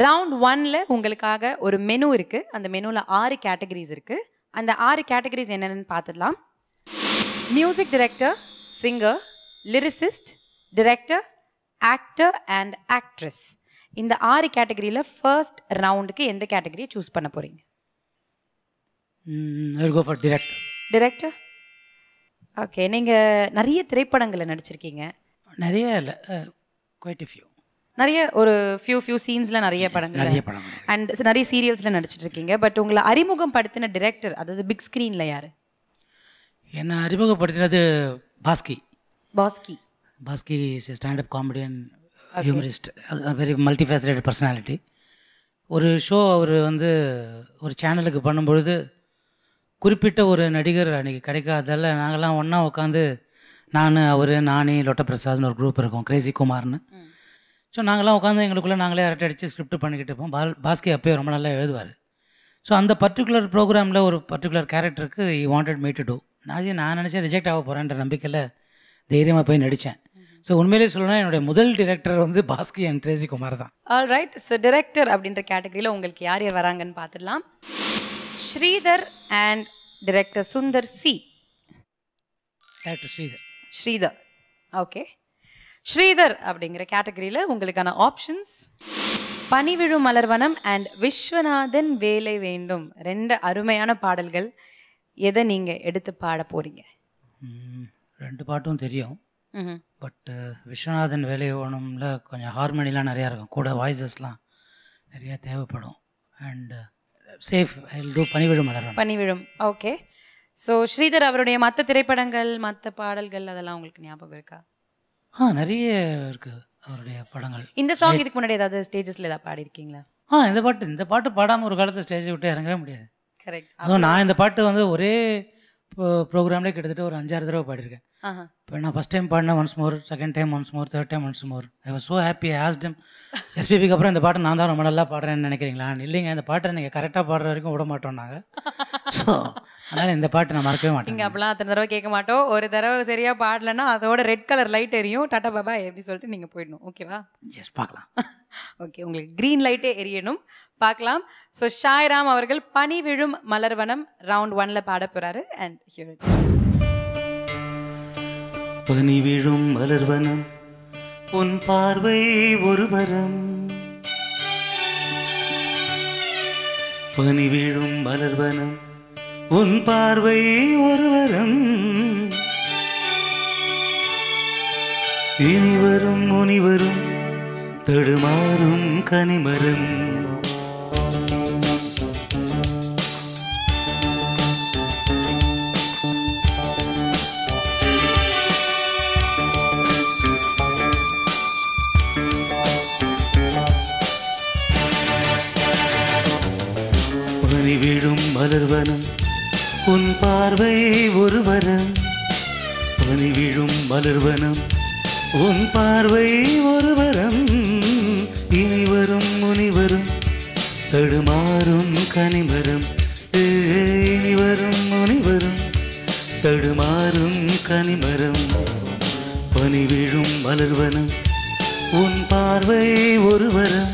ரவுண்ட் 1ல் உங்களுக்காக ஒரு மெனு இருக்குது. அந்த மெனுவில் 6 கேட்டகரிஸ் இருக்குது. அந்த 6 கேட்டகரிஸ் என்னென்னு பார்த்துடலாம். Music director, singer, lyricist, director, actor and actress. இந்த 6 கேட்டகரியில் ஃபர்ஸ்ட் ரவுண்டுக்கு எந்த கேட்டகரியை சூஸ் பண்ண போகிறீங்க? டிரெக்டர். ஓகே, நீங்கள் நிறைய திரைப்படங்களில் நடிச்சிருக்கீங்க. நிறைய இல்லை, குவைட் ஃபியூ. நிறைய ஒரு ஃபியூ சீன்ஸில் நிறைய படங்கள் அண்ட் நிறைய சீரியல்ஸில் நடிச்சிட்டு இருக்கீங்க. பட் உங்களை அறிமுகம் படுத்தின டிரெக்டர், அதாவது பிக் ஸ்க்ரீனில் யார்? என்னை அறிமுகப்படுத்தினது Bhaski. Bhaski is stand up comedian, humorist, very multifaceted personality. ஒரு ஷோ அவர் வந்து ஒரு சேனலுக்கு பண்ணும்பொழுது குறிப்பிட்ட ஒரு நடிகர் அன்றைக்கி கிடைக்காததால் நாங்கள்லாம் ஒன்றா உட்காந்து, அவர், நானி, லொட்ட பிரசாத்னு ஒரு குரூப் இருக்கோம், கிரேசி குமார்னு. ஸோ நாங்கள்லாம் உட்காந்து எங்களுக்குள்ளே நாங்களே அரட்டை அடித்து ஸ்கிரிப்ட் பண்ணிக்கிட்டு இருப்போம். பாஸ்கி அப்போயே ரொம்ப நல்லா எழுதுவார். ஸோ அந்த பர்டிகுலர் ப்ரோக்ராமில் ஒரு பர்டிகுலர் கேரக்டருக்கு ஈ வாண்டட் மீ டு டூ. நான் நினச்சேன் ரிஜெக்ட் ஆக போகிறேன்ற நம்பிக்கையில் தைரியமாக போய் நடித்தேன். ஸோ உண்மையிலே சொல்லணும்னா என்னுடைய முதல் டிரெக்டர் வந்து பாஸ்கி அண்ட் கிரேசி குமார் தான். ஆல்ரைட், ஸோ டிரெக்டர் அப்படின்ற கேட்டகரியில் உங்களுக்கு யார் யார் வராங்கன்னு பார்த்துடலாம். Sridhar and director Sundar C. Director Sridhar. Sridhar, okay. Sridhar அப்படிங்கிற கேட்டகரியில் உங்களுக்கான ஆப்ஷன்ஸ் பனிவிழும் மலர்வனம் அண்ட் விஸ்வநாதன் வேலை வேண்டும். 2 அருமையான பாடல்கள். எதை நீங்கள் எடுத்து பாட போகிறீங்க? 2 பாட்டும் தெரியும். பட் விஸ்வநாதன் வேலை வேணும்ல கொஞ்சம் ஹார்மோனிலாம் நிறையா இருக்கும், கூட வாய்ஸஸ்லாம் நிறையா தேவைப்படும். And safe I will do பனிவிழும் மலர்வனம். பனிவிழும். ஓகே. ஸோ ஸ்ரீதர் அவருடைய மற்ற திரைப்படங்கள் மற்ற பாடல்கள் அதெல்லாம் உங்களுக்கு ஞாபகம் இருக்கா? நிறைய இருக்குது அவருடைய படங்கள். இந்த சாங் இதுக்கு முன்னாடி ஏதாவது ஸ்டேஜஸில் ஏதாவது பாடியிருக்கீங்களா? இந்த பாட்டு பாடாமல் ஒரு காலத்தில் ஸ்டேஜை விட்டு இறங்கவே முடியாது. கரெக்ட். அதுவும் நான் இந்த பாட்டு வந்து ஒரே ப்ரோக்ராம்லேயே கிட்டத்தட்ட ஒரு 5-6 தடவை பாடியிருக்கேன். இப்போ நான் ஃபஸ்ட் டைம் பாடினேன் once more, second time once more, third time once more. I was so happy. I asked him, எஸ்பிபிக்கு அப்புறம் இந்த பாட்டை நான் தான் ரொம்ப நல்லா பாடுறேன்னு நினைக்கிறீங்களா? இல்லைங்க, இந்த பாட்டை நீங்கள் கரெக்டாக பாடுற வரைக்கும் விட மாட்டோம் நாங்கள். ஸோ அதனால் இந்த பாட்டு நான் மறக்கவே மாட்டேன். நீங்கள் அப்போலாம் அத்தனை தடவை கேட்க மாட்டோம். ஒரு தடவை சரியாக பாடலைன்னா அதோட ரெட் கலர் லைட் எரியும், டாட்டா பாபா எப்படி சொல்லிட்டு நீங்கள் போயிடணும். ஓகேவா? எஸ், பார்க்கலாம். ஓகே, உங்களுக்கு க்ரீன் லைட்டே எரியணும். பார்க்கலாம். ஸோ ஷாய்ராம் அவர்கள் பனிவிழும் மலர்வனம் ரவுண்ட் 1ல் பாட போகிறாரு. And here it is. பனிவிழும் மலர்வனம் உன் பார்வை ஒரு வரம், பனிவிழும் மலர்வனம் உன் பார்வை ஒரு வரம், இனிவரும் முனிவரும் தடுமாறும் கனிமரம், பனிவிழும் மலர்வனம் உன் பார்வை ஒரு வரம், பனிவிழும் மலர்வனம் உன் பார்வை ஒரு வரம், இனிவரும் முனிவரும் தடுமாறும் கனிமரம், இனிவரும் முனிவரும் தடுமாறும் கனிமரம், பனிவிழும் மலர்வனம் உன் பார்வை ஒரு வரம்.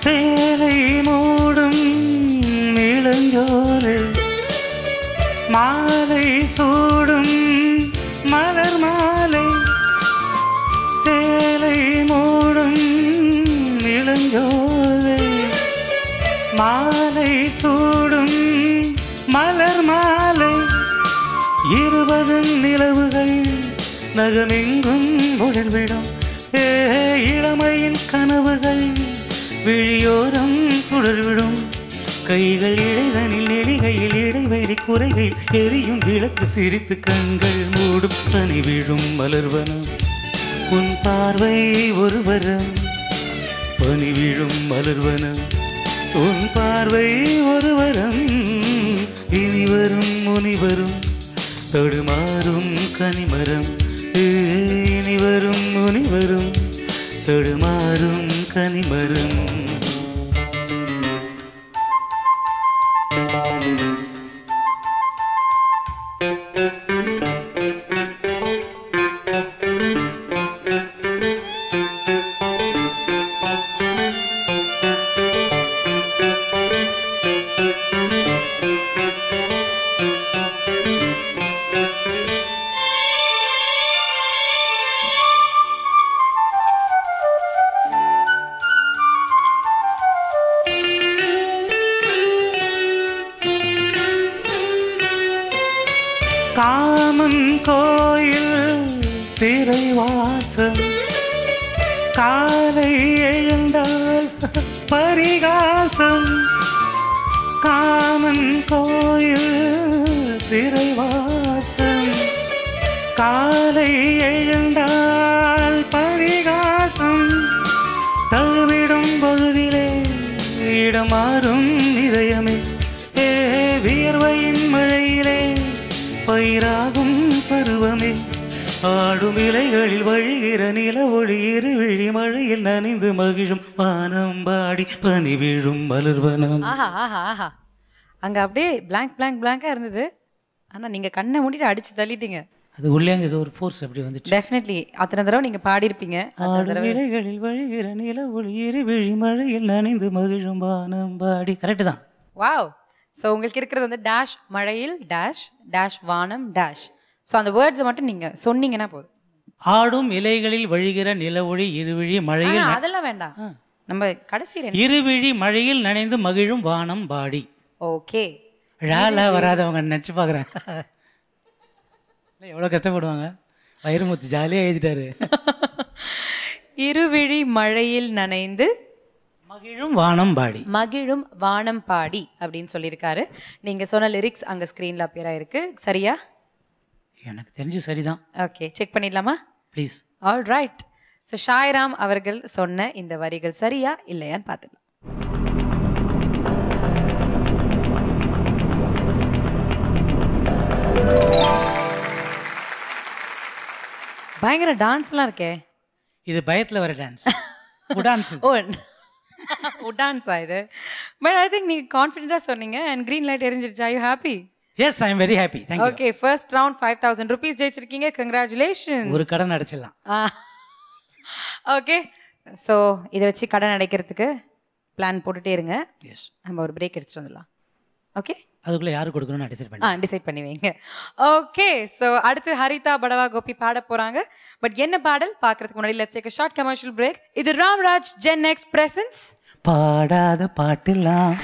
சேலை மூடும் இளஞ்சோலை, மாலை சூடும் மலர் மாலை, சேலை மூடும் இளஞ்சோலை, மாலை சூடும் மலர் மாலை, 20 நிலவுகள் நகமெங்கும் உடல்விடும், இளமையின் கனவுகள் விழியோரம் தொடர்விடும், கைகள் இடைதனில் நெளிகையில் இடைவெளி குறைகையில் எரியும் விளக்கு சிரித்து கண்கள் மூடும், பனிவிழும் மலர்வனம் உன் பார்வை ஒரு வரம், பனிவிழும் மலர்வனம் உன் பார்வை ஒரு வரம், இனிவரும் முனிவரும் தடுமாறும் கனிமரம், இனிவரும் முனிவரும் தடுமாறும் கனிமரம். காமன் கோயில் சிறைவாசம், காலை எழுந்தால் பரிகாசம், காமன் கோயில் சிறைவாசம், காலை எழுந்தால் பரிகாசம், தழுவிடும் பொழுதிலே இடமாறும் இதயமே, வியர்வையின் மழையிலே பயிராகும் பருவமே ஆடும் இலைகளில் வழிகிற நில ஒளி இருவிழி மழையில் நனைந்து மகிழும் வானம்பாடி பனி விழும் மலர்வனம். ஆஹா ஆஹா ஆஹா அங்க அப்படியே பிளாங்கா இருந்தது. ஆனா நீங்க கண்ணை மூடிட்டு அடிச்சு தள்ளிட்டீங்க. அது உள்ளே ஏதோ ஒரு ஃபோர்ஸ் அப்படி வந்துச்சு. டெஃபினெட்லி அத்தனை தடவை நீங்க பாடியிருப்பீங்க. ஆடும் இலைகளில் வழிகிற நில ஒளி இருவிழி மழையில் நனைந்து மகிழும் வானம்பாடி. கரெக்ட் தான். வாவ். ஸோ உங்களுக்கு இருக்கிறது வந்து டேஷ் மழையில் டேஷ் டேஷ் வானம் டேஷ். ஸோ அந்த வேர்ட்ஸை மட்டும் நீங்க சொன்னீங்கன்னா போதும். ஆடும் இலைகளில் வழிகிற நிலவொளி இருவிழி மழையில் அதெல்லாம் வேண்டாம். நம்ம கடைசியில் இருவிழி மழையில் நனைந்து மகிழும் வானம் பாடி. ஓகே. ழால வராதவங்க நினச்சி பார்க்குறேன். எவ்வளோ கஷ்டப்படுவாங்க. வைரமுத்து ஜாலியாக எழுதிட்டாரு. இருவிழி மழையில் நனைந்து மகிழும் வானம் பாடி. மகிழும் வானம் பாடி அப்படின்னு சொல்லியிருக்காரு. நீங்க சொன்ன லிரிக்ஸ் அங்க ஸ்க்ரீன்ல அப்பியர் ஆயிருக்கு. சரியா? எனக்கு தெரிஞ்சு சரிதான். ஓகே, செக் பண்ணிடலாமா please? All right. So Sairam அவர்கள் சொன்ன இந்த வரிகள் சரியா இல்லையான்னு பார்த்துக்கலாம். பயங்கர டான்ஸ்லாம் இருக்கே. இது பயத்தில் வர டான்ஸ். உடான்ஸ். ஓ உடான்ஸா இது? பட் ஐ திங்க் நீங்கள் கான்ஃபிடென்ட்டாக சொன்னீங்க. அண்ட் க்ரீன் லைட் எரிஞ்சிருச்சு. Are you happy? Yes, I am very happy. Thank you. Okay, first round 5000 rupees ஜெயிச்சிருக்கீங்க. கங்க்ராச்சுலேஷன். ஒரு கடன் அடைச்சிடலாம். ஓகே, ஸோ இதை வச்சு கடன் அடைக்கிறதுக்கு பிளான் போட்டுட்டே இருங்க. எஸ், நம்ம ஒரு பிரேக் எடுத்துட்டு வந்துடலாம். ஓகே, அதுக்குள்ளே யாரு கொடுக்கணும்னு டிசைட் பண்ணி வைங்க. ஓகே, ஸோ அடுத்து ஹரிதா படவா கோபி பாட போறாங்க. பட் என்ன பாடல் பார்க்கறதுக்கு முன்னாடி let's take a short commercial break. இது ராம்ராஜ் Gen X presents பாடாத பாட்டெல்லாம்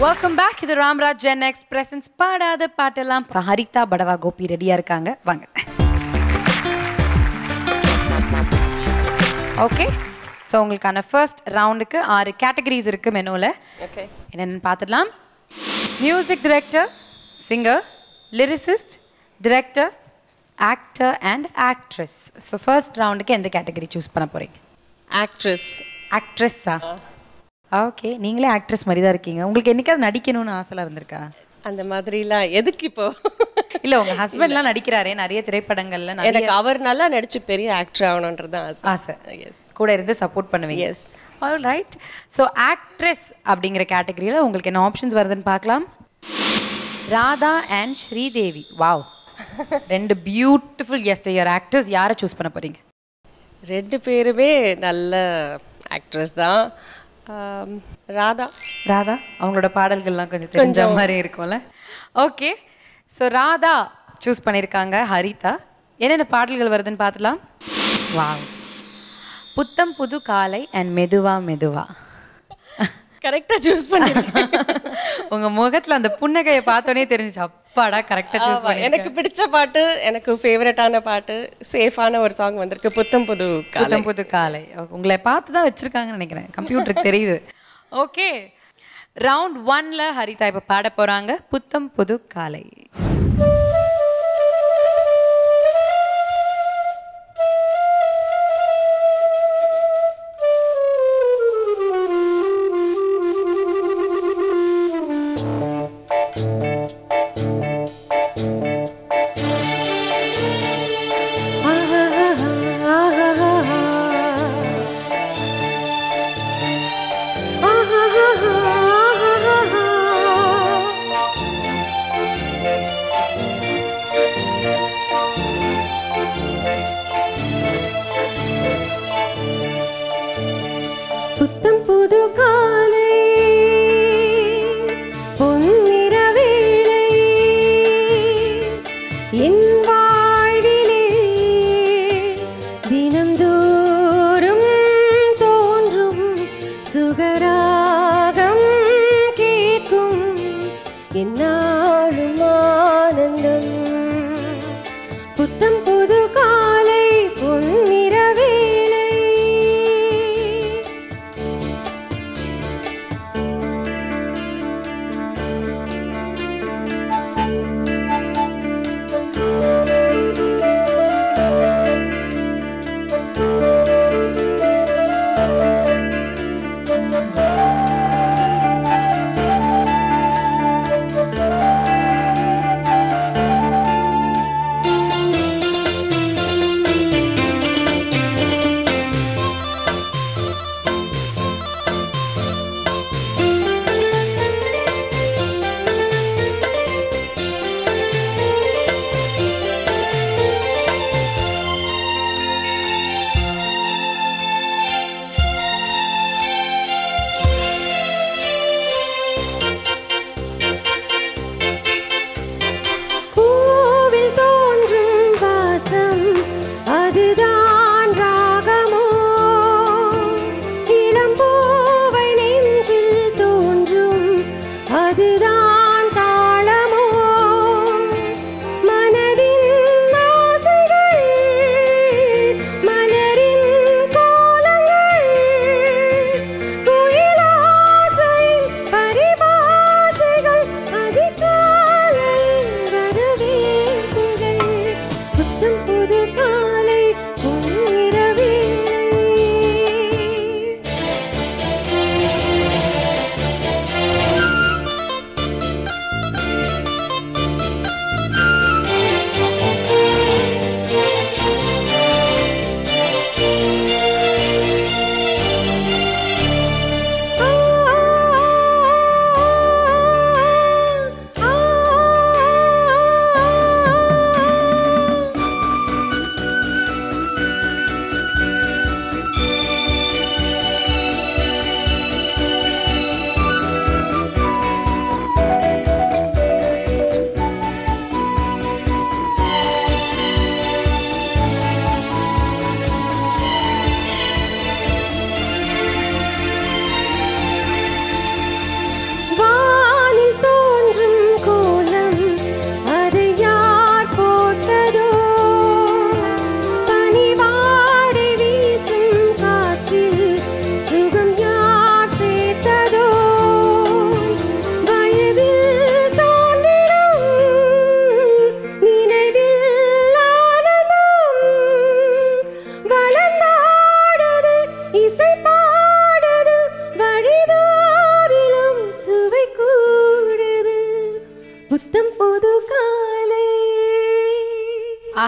வெல்கம் பேக். இது ராம்ராஜ் Gen X presents பாடாத பாட்டெல்லாம். ஹரிதா படவா கோபி ரெடியா இருக்காங்க. வாங்க. ஓகே, ஸோ உங்களுக்கான ஃபர்ஸ்ட் ரவுண்டுக்கு 6 கேட்டகரிஸ் இருக்கு மெனுவில். ஓகே, என்னென்னு பார்த்துடலாம். Music director, singer, lyricist, director, actor and actress. So first ரவுண்டுக்கு எந்த கேட்டகரி சூஸ் பண்ண போகிறீங்க? ஆக்ட்ரஸ். ஆக்ட்ரஸா? ஓகே, நீங்களே ஆக்ட்ரஸ் மாதிரி தான் இருக்கீங்க. உங்களுக்கு என்னைக்காவது நடிக்கணும்னு ஆசைலாம் இருந்திருக்கா? அந்த மாதிரிலாம் எதுக்கு இப்போ? இல்லை, உங்கள் ஹஸ்பண்ட்லாம் நடிக்கிறாரே நிறைய திரைப்படங்கள்ல. எனக்கு அவர் நல்லா நடிச்சு பெரிய ஆக்டர் ஆகணுன்றது ஆசை. எஸ், கூட இருந்து சப்போர்ட் பண்ணுவீங்க. Yes. All right. So actress அப்படிங்கிற கேட்டகரியில் உங்களுக்கு என்ன ஆப்ஷன்ஸ் வருதுன்னு பார்க்கலாம். Radha and Sridevi. Wow, 2 beautiful yester actors. யாரை சூஸ் பண்ண போறீங்க? 2 பேருமே நல்ல ஆக்ட்ரஸ் தான். ராதா. ராதா அவங்களோட பாடல்கள்லாம் கொஞ்சம் தெரிஞ்ச மாதிரி இருக்கும்ல. ஓகே, ஸோ ராதா சூஸ் பண்ணியிருக்காங்க. ஹரிதா என்னென்ன பாடல்கள் வருதுன்னு பார்த்துலாம். வாவ், புத்தம் புது காலை அண்ட் மெதுவா மெதுவா. கரெக்டாக சூஸ் பண்ணிருக்கேன். உங்கள் முகத்தில் அந்த புன்னகையை பார்த்தோன்னே தெரிஞ்சிச்சு, அப்பாடா கரெக்டாக சூஸ் பண்ணி. எனக்கு பிடிச்ச பாட்டு, எனக்கு ஃபேவரட்டான பாட்டு, சேஃபான ஒரு சாங் வந்திருக்கு, புத்தம் புது புத்தம் புது காலை. உங்களை பார்த்து தான் வச்சுருக்காங்கன்னு நினைக்கிறேன், கம்ப்யூட்டருக்கு தெரியுது. ஓகே, ரவுண்ட் 1ல ஹரிதா இப்போ பாட போகிறாங்க புத்தம் புது காலை. புத்தம் புது காலை பொன்னிற வேளை என் வாழ்விலே தினந்தோறும் தோன்றும் சுகராகம் கேட்கும் என்னாலும் ஆனந்தம். புத்தம் புது காலை பொன்னிற வேளை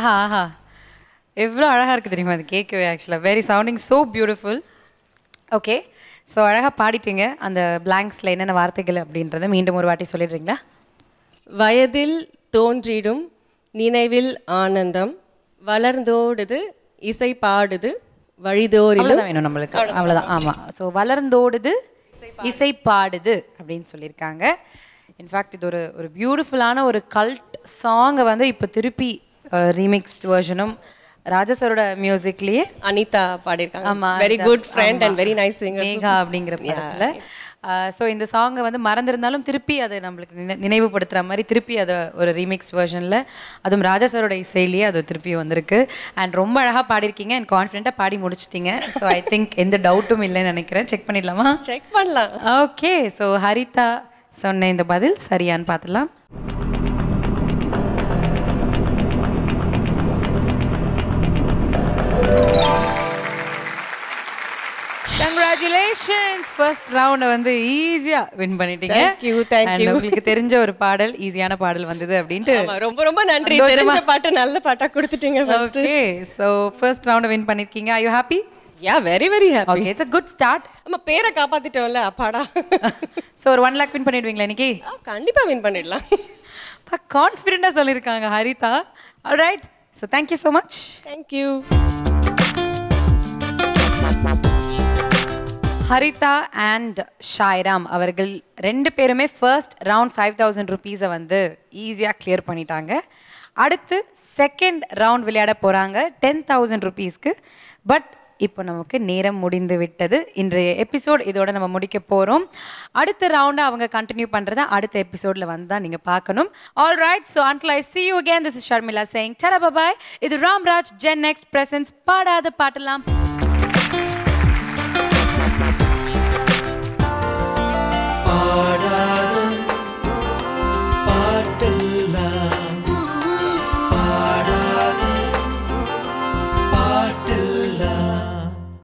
ஆஹா ஆஹா எவ்வளோ அழகாக இருக்குது தெரியுமா அது கேட்கவே ஆக்சுவலாக very sounding so beautiful. Okay, so அழகாக பாடிட்டீங்க. அந்த பிளாங்க்ஸில் என்னென்ன வார்த்தைகள் அப்படின்றத மீண்டும் ஒரு வாட்டி சொல்லிடுறீங்களா? வயதில் தோன்றிடும் நினைவில் ஆனந்தம், வளர்ந்தோடுது இசை பாடுது வழிதோறிலும் வேணும் நம்மளுக்கு, அவ்வளோதான். ஆமாம், ஸோ வளர்ந்தோடுது இசை பாடுது அப்படின்னு சொல்லியிருக்காங்க. இன்ஃபேக்ட் இது ஒரு பியூட்டிஃபுல்லான ஒரு கல்ட் சாங்கை வந்து இப்போ திருப்பி ரீமிக்ஸ்ட் வெர்ஷனும் ராஜசரோட மியூசிக்லேயே அனிதா பாடியிருக்காங்க. ஆமாம், very good friend and very nice singer Megha அப்படிங்கிற படத்தில். ஸோ இந்த சாங்கை வந்து மறந்துருந்தாலும் திருப்பி அதை நம்மளுக்கு நினைவுபடுத்துகிற மாதிரி திருப்பி அதை ஒரு ரீமிக்ஸ் வெர்ஷனில் அதுவும் ராஜாசரோட இசையிலேயே அது திருப்பி வந்திருக்கு. அண்ட் ரொம்ப அழகாக பாடியிருக்கீங்க அண்ட் கான்ஃபிடென்ட்டாக பாடி முடிச்சிட்டிங்க. ஸோ ஐ திங்க் எந்த டவுட்டும் இல்லைன்னு நினைக்கிறேன். செக் பண்ணிடலாமா? செக் பண்ணலாம். ஓகே, ஸோ ஹரிதா சொன்ன இந்த பதில் சரியான்னு பார்த்துலாம். கங்க்ராச்சுலேஷன்ஸ், ஃபர்ஸ்ட் ரவுண்டை வந்து ஈஸியாக வின் பண்ணிட்டீங்க. தேங்க்யூ. உங்களுக்கு தெரிஞ்ச ஒரு பாடல், ஈஸியான பாடல் வந்தது அப்படின்ட்டு ரொம்ப ரொம்ப நன்றி. தெரிஞ்ச பாட்டு நல்ல பாட்டா கொடுத்துட்டீங்க. ஓகே, ஸோ ஃபர்ஸ்ட் ரவுண்டை வின் பண்ணியிருக்கீங்க. R you happy? Yeah, very very happy. Okay, it's a good start. நம்ம பேரை காப்பாத்திட்டோம்ல, அப்பாடா. ஸோ ஒரு 1 lakh வின் பண்ணிடுவீங்களா இன்னைக்கு? கண்டிப்பா வின் பண்ணிடலாம். கான்ஃபிடென்ட்டாக சொல்லியிருக்காங்க Haritha. Alright, so thank you so much. Thank you. Haritha and Sairam அவர்கள் 2 பேருமே ஃபர்ஸ்ட் ரவுண்ட் 5000 ருபீஸை வந்து ஈஸியாக கிளியர் பண்ணிட்டாங்க. அடுத்து செகண்ட் ரவுண்ட் விளையாட போகிறாங்க 10,000 ருபீஸ்க்கு. பட் இப்போ நமக்கு நேரம் முடிந்து விட்டது. இன்றைய எபிசோட் இதோட நம்ம முடிக்க போகிறோம். அடுத்த ரவுண்டை அவங்க கண்டினியூ பண்ணுறத அடுத்த எபிசோடில் வந்து தான் நீங்கள் பார்க்கணும். All right, so until I see you again, this is Sharmila saying tada bye bye. இது ராம்ராஜ் Gen X presents பாடாத பாட்டெல்லாம்.